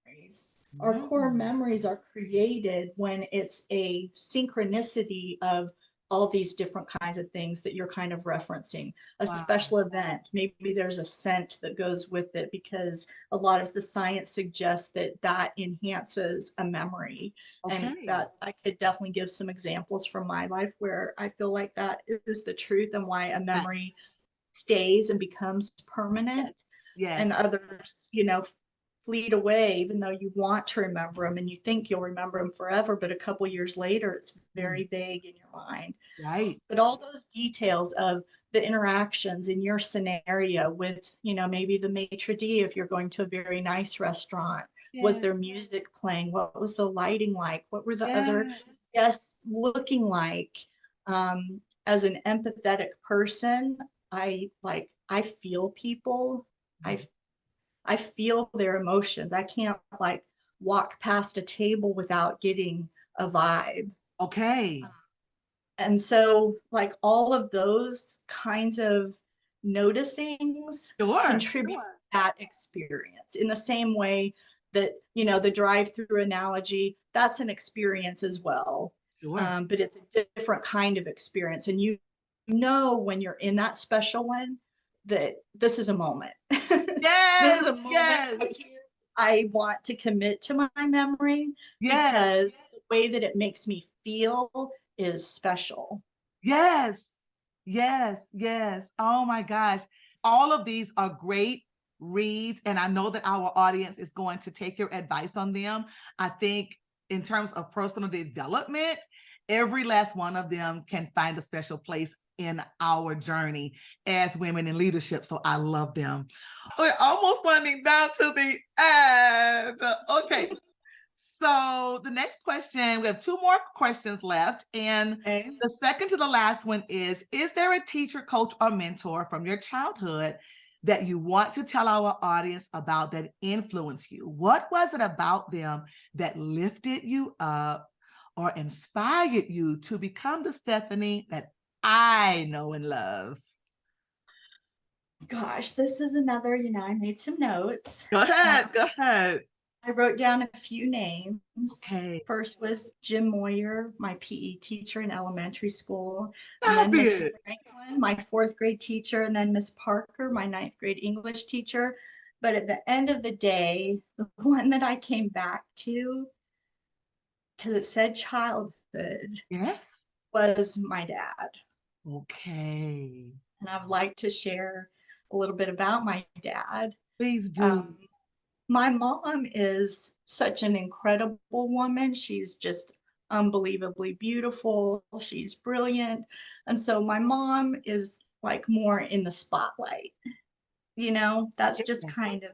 Our core memories are created when it's a synchronicity of all these different kinds of things that you're kind of referencing. A special event, maybe there's a scent that goes with it, because a lot of the science suggests that enhances a memory. Okay. And that I could definitely give some examples from my life where I feel like that is the truth and why a memory stays and becomes permanent. Yes. And others, fleet away, even though you want to remember them and you think you'll remember them forever, but a couple years later, it's very vague in your mind. Right. But all those details of the interactions in your scenario with, maybe the maitre d', if you're going to a very nice restaurant, was there music playing? What was the lighting like? What were the other guests looking like? As an empathetic person, I feel people. I feel their emotions. I can't walk past a table without getting a vibe. Okay. And so all of those kinds of noticings contribute to that experience, in the same way that, the drive-through analogy, that's an experience as well. But it's a different kind of experience. And when you're in that special one, that this is a moment. This is a moment right here. I want to commit to my memory because the way that it makes me feel is special. Yes. Oh my gosh. All of these are great reads. And I know that our audience is going to take your advice on them. I think in terms of personal development, every last one of them can find a special place in our journey as women in leadership. So I love them. We're almost winding down to the end. Okay. So the next question, we have 2 more questions left. And the second to the last one is there a teacher, coach, or mentor from your childhood that you want to tell our audience about that influenced you? What was it about them that lifted you up or inspired you to become the Stephanie that I know and love? Gosh, this is another, I made some notes. Go ahead. I wrote down a few names. Okay. First was Jim Moyer, my PE teacher in elementary school. Stop and then Miss it. Franklin, my 4th grade teacher. And then Miss Parker, my 9th grade English teacher. But at the end of the day, the one that I came back to, because it said childhood, was my dad. Okay. And I would like to share a little bit about my dad. Please do. My mom is such an incredible woman. She's just unbelievably beautiful. She's brilliant. And so my mom is more in the spotlight. That's just kind of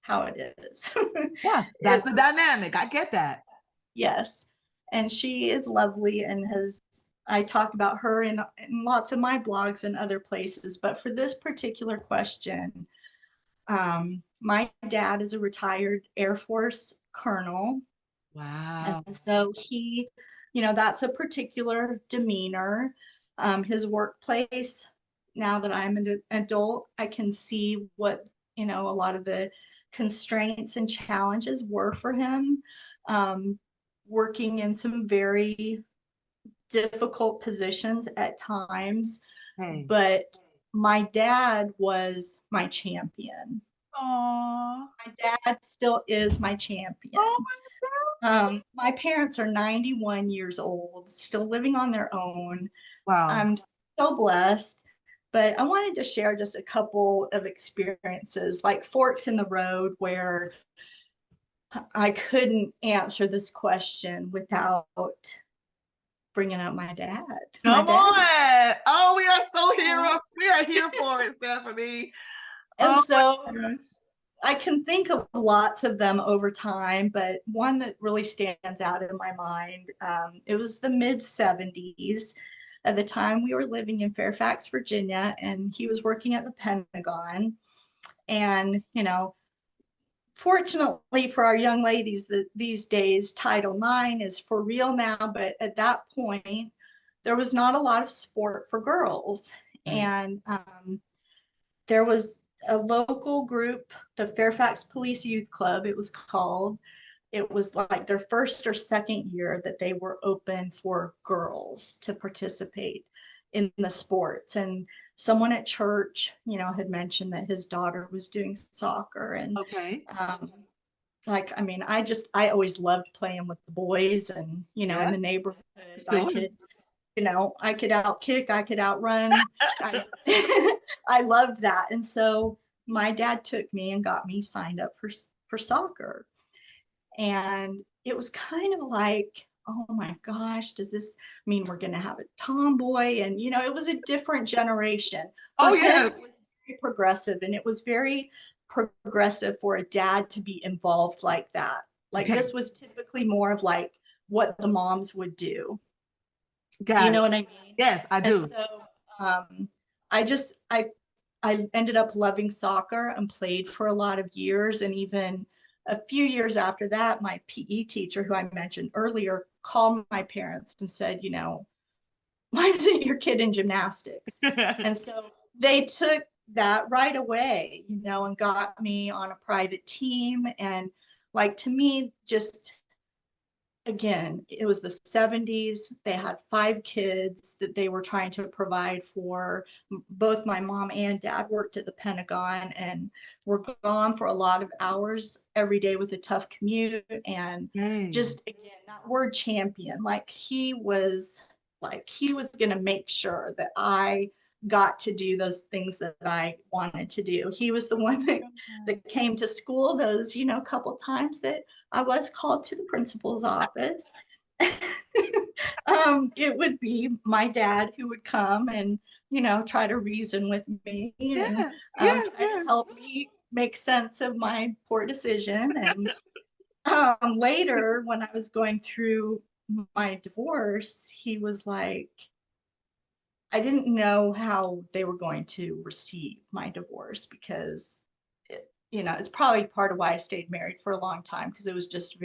how it is. Yeah, that's the dynamic. I get that. Yes. And she is lovely and I talk about her in lots of my blogs and other places. But for this particular question, my dad is a retired Air Force colonel. Wow. And so he, that's a particular demeanor. His workplace, now that I'm an adult, I can see what, a lot of the constraints and challenges were for him. Working in some very difficult positions at times. But my dad was my champion. Aww. My dad still is my champion. Oh my God. My parents are 91 years old, still living on their own. Wow. I'm so blessed. But I wanted to share just a couple of experiences, like forks in the road, where I couldn't answer this question without bringing up my dad. Come on. Oh, we are so here. We are here for it, Stephanie. And so I can think of lots of them over time, but one that really stands out in my mind, it was the mid 70s. At the time, we were living in Fairfax, Virginia, and he was working at the Pentagon. And, you know, fortunately for our young ladies that these days, Title IX is for real now, but at that point, there was not a lot of sport for girls. Right. And there was a local group, the Fairfax Police Youth Club, it was called. It was like their first or second year that they were open for girls to participate in the sports. And someone at church, you know, had mentioned that his daughter was doing soccer. And Okay. like, I mean, I always loved playing with the boys, and, you know, in Yeah. the neighborhood, I Sure. could, you know, I could out kick, I could outrun. I, I loved that. And so my dad took me and got me signed up for soccer. And it was kind of like, oh my gosh, does this mean we're going to have a tomboy? And, you know, it was a different generation. For Oh, him, yes. it was very progressive, and it was very progressive for a dad to be involved like that. Like, Okay. this was typically more of like what the moms would do. Do you Got know it. what I mean? Yes, I And do. so I just, I ended up loving soccer and played for a lot of years. And even a few years after that, my PE teacher, who I mentioned earlier, called my parents and said, you know, why isn't your kid in gymnastics? And so they took that right away, you know, and got me on a private team. And like, to me, just again, it was the 70s. They had 5 kids that they were trying to provide for. Both my mom and dad worked at the Pentagon and were gone for a lot of hours every day with a tough commute. And Hey. just again, that word champion, like he was going to make sure that I got to do those things that I wanted to do. He was the one that came to school those, you know, couple times that I was called to the principal's office. It would be my dad who would come and, you know, try to reason with me and Yeah. Yes, try to yes. help me make sense of my poor decision. And later, when I was going through my divorce, he was like, I didn't know how they were going to receive my divorce because you know, it's probably part of why I stayed married for a long time, because it was just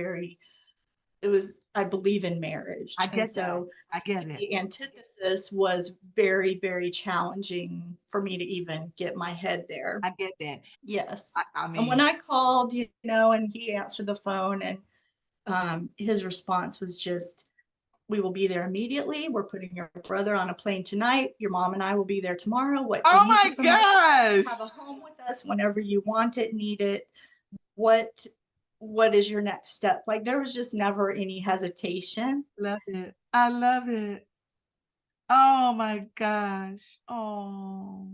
I believe in I marriage. And get that. so I get it. the antithesis was very, very challenging for me to even get my head there. I get that. Yes. I And when mean, I called, you know, and he answered the phone, and his response was just, we will be there immediately. We're putting your brother on a plane tonight. Your mom and I will be there tomorrow. What do you oh need my from us? Have a gosh. home with us whenever you want it, need it. What what is your next step? Like, there was just never any hesitation. Love it. I love it. Oh my gosh. Oh,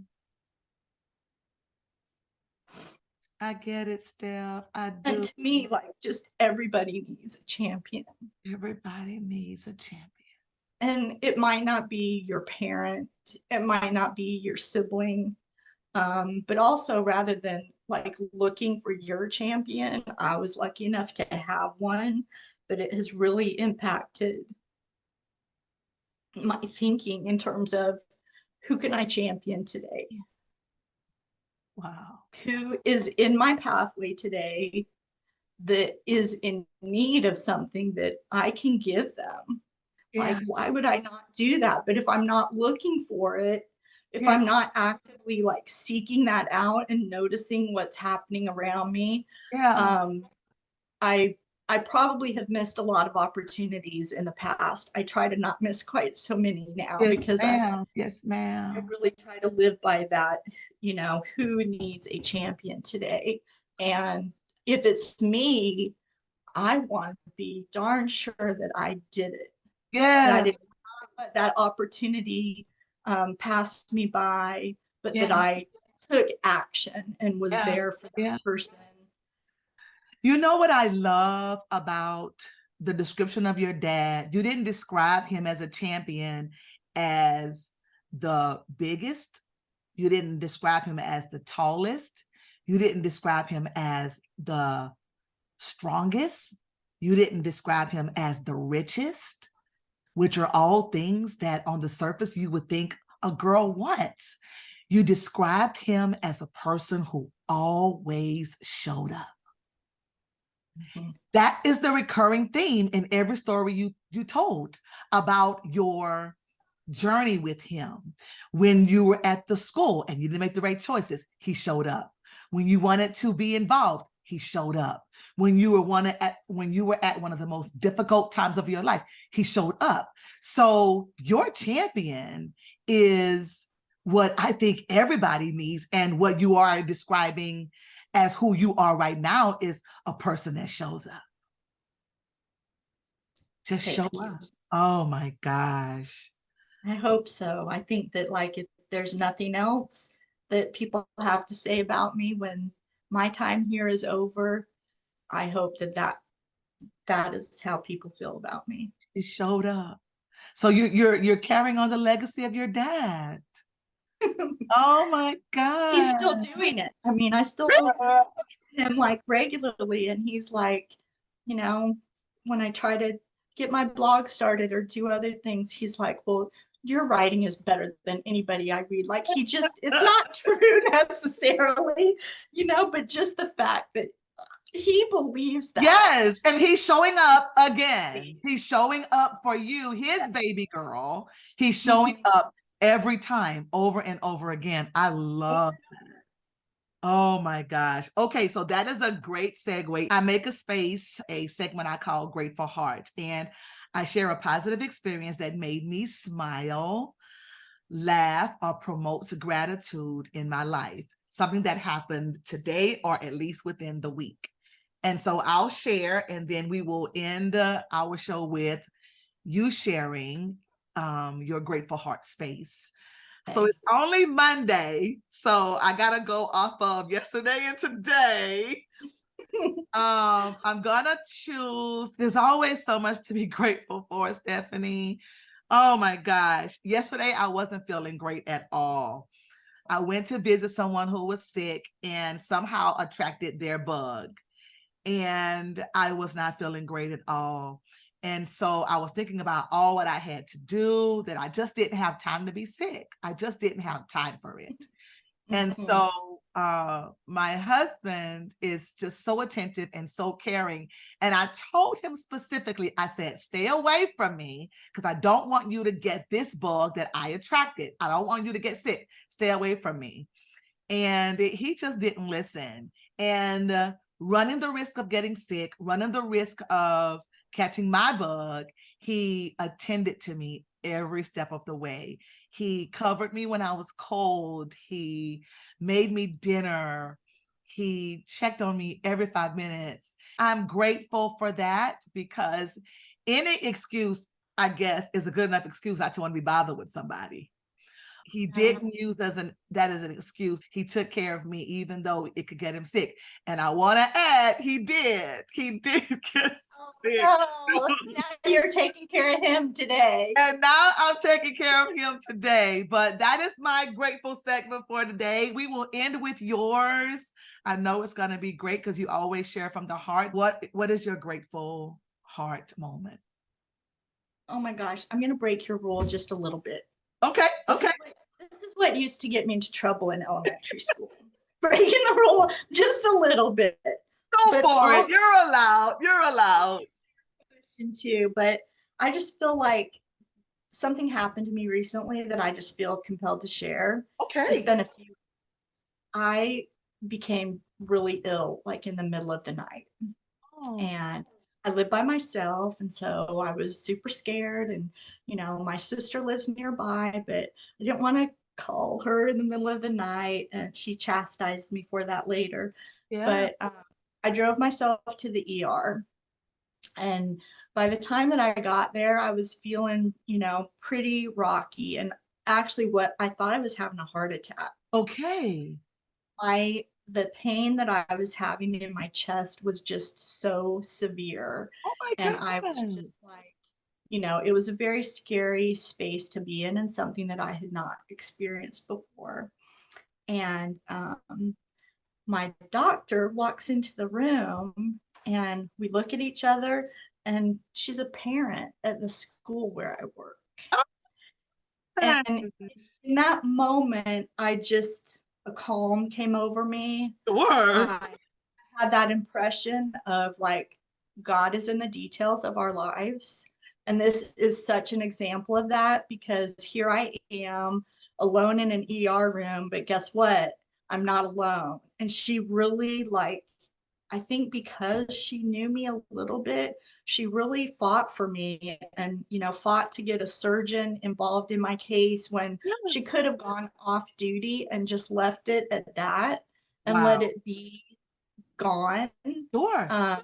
I get it, Steph. I And do. to me, like, just everybody needs a champion. Everybody needs a champion. And it might not be your parent, it might not be your sibling, but also, rather than like looking for your champion, I was lucky enough to have one, but it has really impacted my thinking in terms of who can I champion today? Wow. Who is in my pathway today that is in need of something that I can give them? Yeah. Like, why would I not do that? But if I'm not looking for it, if Yeah. I'm not actively like seeking that out and noticing what's happening around me, Yeah. I I probably have missed a lot of opportunities in the past. I try to not miss quite so many now, Yes, because ma'am. Yes, I ma'am. really try to live by that, you know, who needs a champion today? And if it's me, I want to be darn sure that I did it, that I Yes. did not let that opportunity pass me by, but that Yeah. I took action and was Yeah. there for that Yeah. person. You know what I love about the description of your dad? You didn't describe him as a champion as the biggest. You didn't describe him as the tallest. You didn't describe him as the strongest. You didn't describe him as the richest, which are all things that on the surface you would think a girl wants. You described him as a person who always showed up. Mm-hmm. That is the recurring theme in every story you told about your journey with him. When you were at the school and you didn't make the right choices, he showed up. When you wanted to be involved, he showed up. When you were at one of the most difficult times of your life, he showed up. So your champion is what I think everybody needs, and what you are describing as who you are right now is a person that shows up. Just show up. Oh my gosh. I hope so. I think that, like, if there's nothing else that people have to say about me when my time here is over, I hope that is how people feel about me. You showed up. So you're carrying on the legacy of your dad. Oh my God. He's still doing it. I mean, I still work with him like regularly, and he's like, you know, when I try to get my blog started or do other things, he's like, well, your writing is better than anybody I read. Like, he just, it's not true necessarily, you know, but just the fact that he believes that. Yes, and he's showing up again. He's showing up for you, his baby girl. He's showing up every time, over and over again. I love that. Oh my gosh. Okay, so that is a great segue. I make a space, a segment I call Grateful Heart, and I share a positive experience that made me smile, laugh, or promotes gratitude in my life. Something that happened today or at least within the week. And so I'll share, and then we will end our show with you sharing your Grateful Heart space. So it's only Monday, so I gotta go off of yesterday and today. I'm gonna choose. There's always so much to be grateful for, Stephanie. Oh my gosh. Yesterday, I wasn't feeling great at all. I went to visit someone who was sick and somehow attracted their bug. And I was not feeling great at all. And so I was thinking about all what I had to do, that I just didn't have time to be sick. I just didn't have time for it. And so my husband is just so attentive and so caring. And I told him specifically, I said, stay away from me, because I don't want you to get this bug that I attracted. I don't want you to get sick. Stay away from me. And he just didn't listen. And running the risk of getting sick, running the risk of catching my bug, he attended to me every step of the way. He covered me when I was cold. He made me dinner. He checked on me every 5 minutes. I'm grateful for that, because any excuse, I guess, is a good enough excuse not to want to be bothered with somebody. He didn't use that as an excuse. He took care of me, even though it could get him sick. And I want to add, he did get sick. Oh, now you're taking care of him today. And now I'm taking care of him today. But that is my grateful segment for today. We will end with yours. I know it's going to be great because you always share from the heart. What is your grateful heart moment? Oh my gosh, I'm going to break your rule just a little bit. Okay. This is what used to get me into trouble in elementary school. Breaking the rule just a little bit. Go for it. You're allowed. Too, but I just feel like something happened to me recently that I just feel compelled to share. Okay. It's been I became really ill, like in the middle of the night. Oh. And I live by myself, and so I was super scared, and my sister lives nearby, but I didn't want to call her in the middle of the night, and she chastised me for that later. Yeah. But I drove myself to the ER, and by the time that I got there, I was feeling pretty rocky, and actually what I thought I was having a heart attack. Okay. The pain that I was having in my chest was just so severe. Oh my God. And I was just like, it was a very scary space to be in, and something that I had not experienced before. And my doctor walks into the room and we look at each other, and she's a parent at the school where I work. And in that moment, a calm came over me. Sure. I had that impression of like, God is in the details of our lives. And this is such an example of that, because here I am alone in an ER room, but guess what? I'm not alone. And she really, like, I think because she knew me a little bit, she really fought for me and, fought to get a surgeon involved in my case when she could have gone off duty and just left it at that and let it be gone. Sure.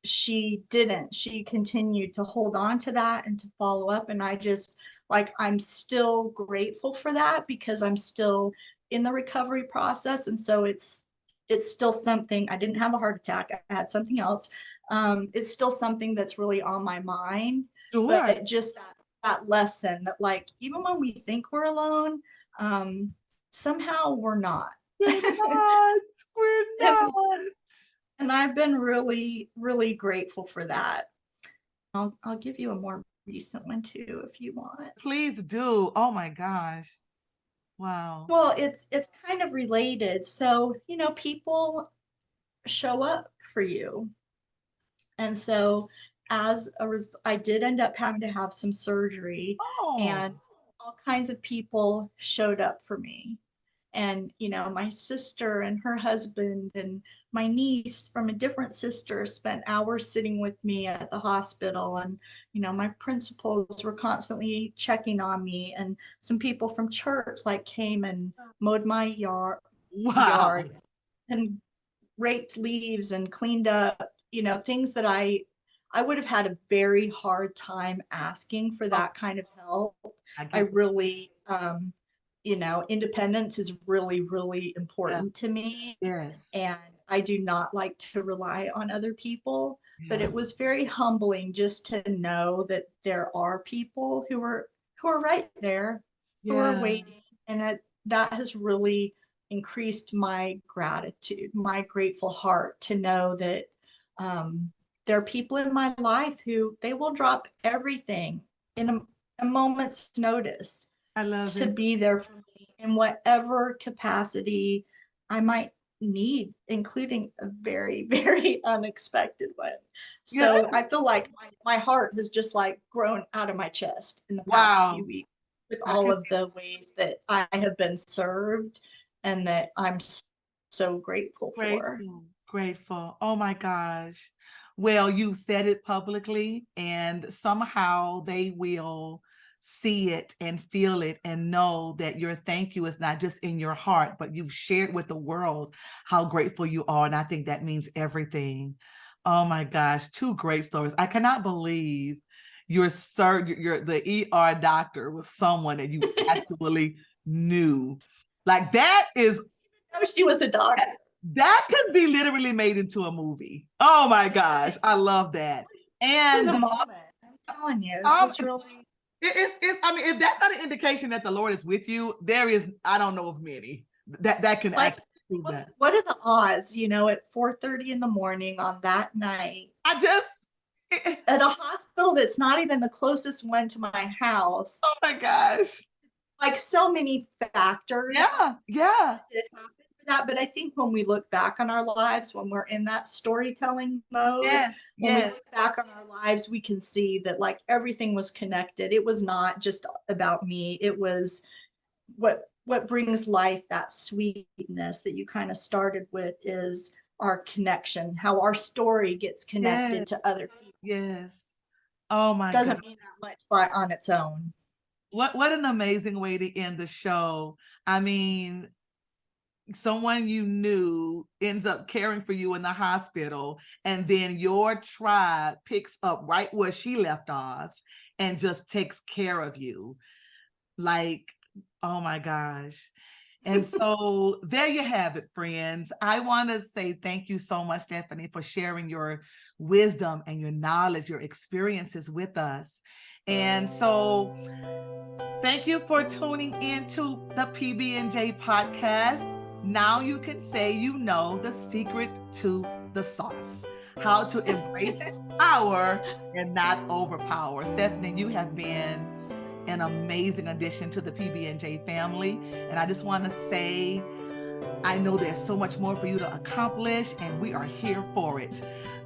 She didn't. She continued to hold on to that and to follow up. And I'm still grateful for that, because I'm still in the recovery process. And so it's still something. I didn't have a heart attack. I had something else. It's still something that's really on my mind. Sure. But just that lesson that, like, even when we think we're alone, somehow we're not. We're not. We're not. And I've been really, really grateful for that. I'll give you a more recent one too, if you want. Please do. Oh my gosh. Wow. Well, it's kind of related. So, people show up for you. And so I did end up having to have some surgery, and all kinds of people showed up for me. And, my sister and her husband and my niece from a different sister spent hours sitting with me at the hospital. And, my principals were constantly checking on me. And some people from church came and mowed my yard and raked leaves and cleaned up, things that I would have had a very hard time asking for that kind of help. I really, independence is really, really important to me. Yes. And I do not like to rely on other people, but it was very humbling just to know that there are people who are right there, who are waiting. And that has really increased my gratitude, my grateful heart to know that there are people in my life who they will drop everything in a moment's notice to be there for me in whatever capacity I might need, including a very, very unexpected one. So I feel like my heart has just grown out of my chest in the past few weeks with all of the ways that I have been served and that I'm so grateful for. Grateful. Oh my gosh. Well, you said it publicly, and somehow they will see it and feel it and know that your thank you is not just in your heart, but you've shared with the world how grateful you are. And I think that means everything. Oh my gosh, two great stories. I cannot believe you're the ER doctor was someone that you actually knew. Like, that is, no, she was a doctor. That could be literally made into a movie. Oh my gosh, I love that. And it was a moment. I'm telling you, it was really. I mean, if that's not an indication that the Lord is with you, there is, I don't know of many that can actually prove that. What are the odds, at 4:30 in the morning on that night? At a hospital that's not even the closest one to my house. Oh my gosh. So many factors. Yeah. Did happen for that. But I think when we look back on our lives, when we're in that storytelling mode, when we look back on our lives, we can see that everything was connected. It was not just about me. It was what brings life, that sweetness that you kind of started with, is our connection, how our story gets connected to other people. Yes. Oh my God. Doesn't mean that much on its own. What an amazing way to end the show. I mean, someone you knew ends up caring for you in the hospital, and then your tribe picks up right where she left off and just takes care of you. Oh my gosh. And so there you have it, friends. I want to say thank you so much, Stephanie, for sharing your wisdom and your knowledge, your experiences with us. And so thank you for tuning in to the PB&J podcast. Now you can say you know the secret to the sauce, how to embrace power and not overpower. Stephanie, you have been an amazing addition to the PB&J family. And I just want to say, I know there's so much more for you to accomplish, and we are here for it.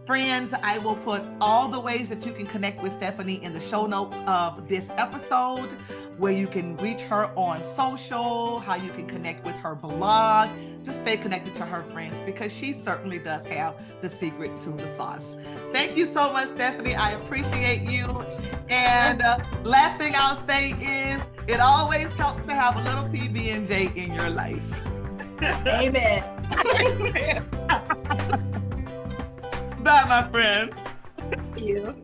Friends, I will put all the ways that you can connect with Stephanie in the show notes of this episode, where you can reach her on social, how you can connect with her blog. Just stay connected to her, friends, because she certainly does have the secret to the sauce. Thank you so much, Stephanie. I appreciate you. And last thing I'll say is, it always helps to have a little PB&J in your life. Amen. Bye, my friend. Thank you.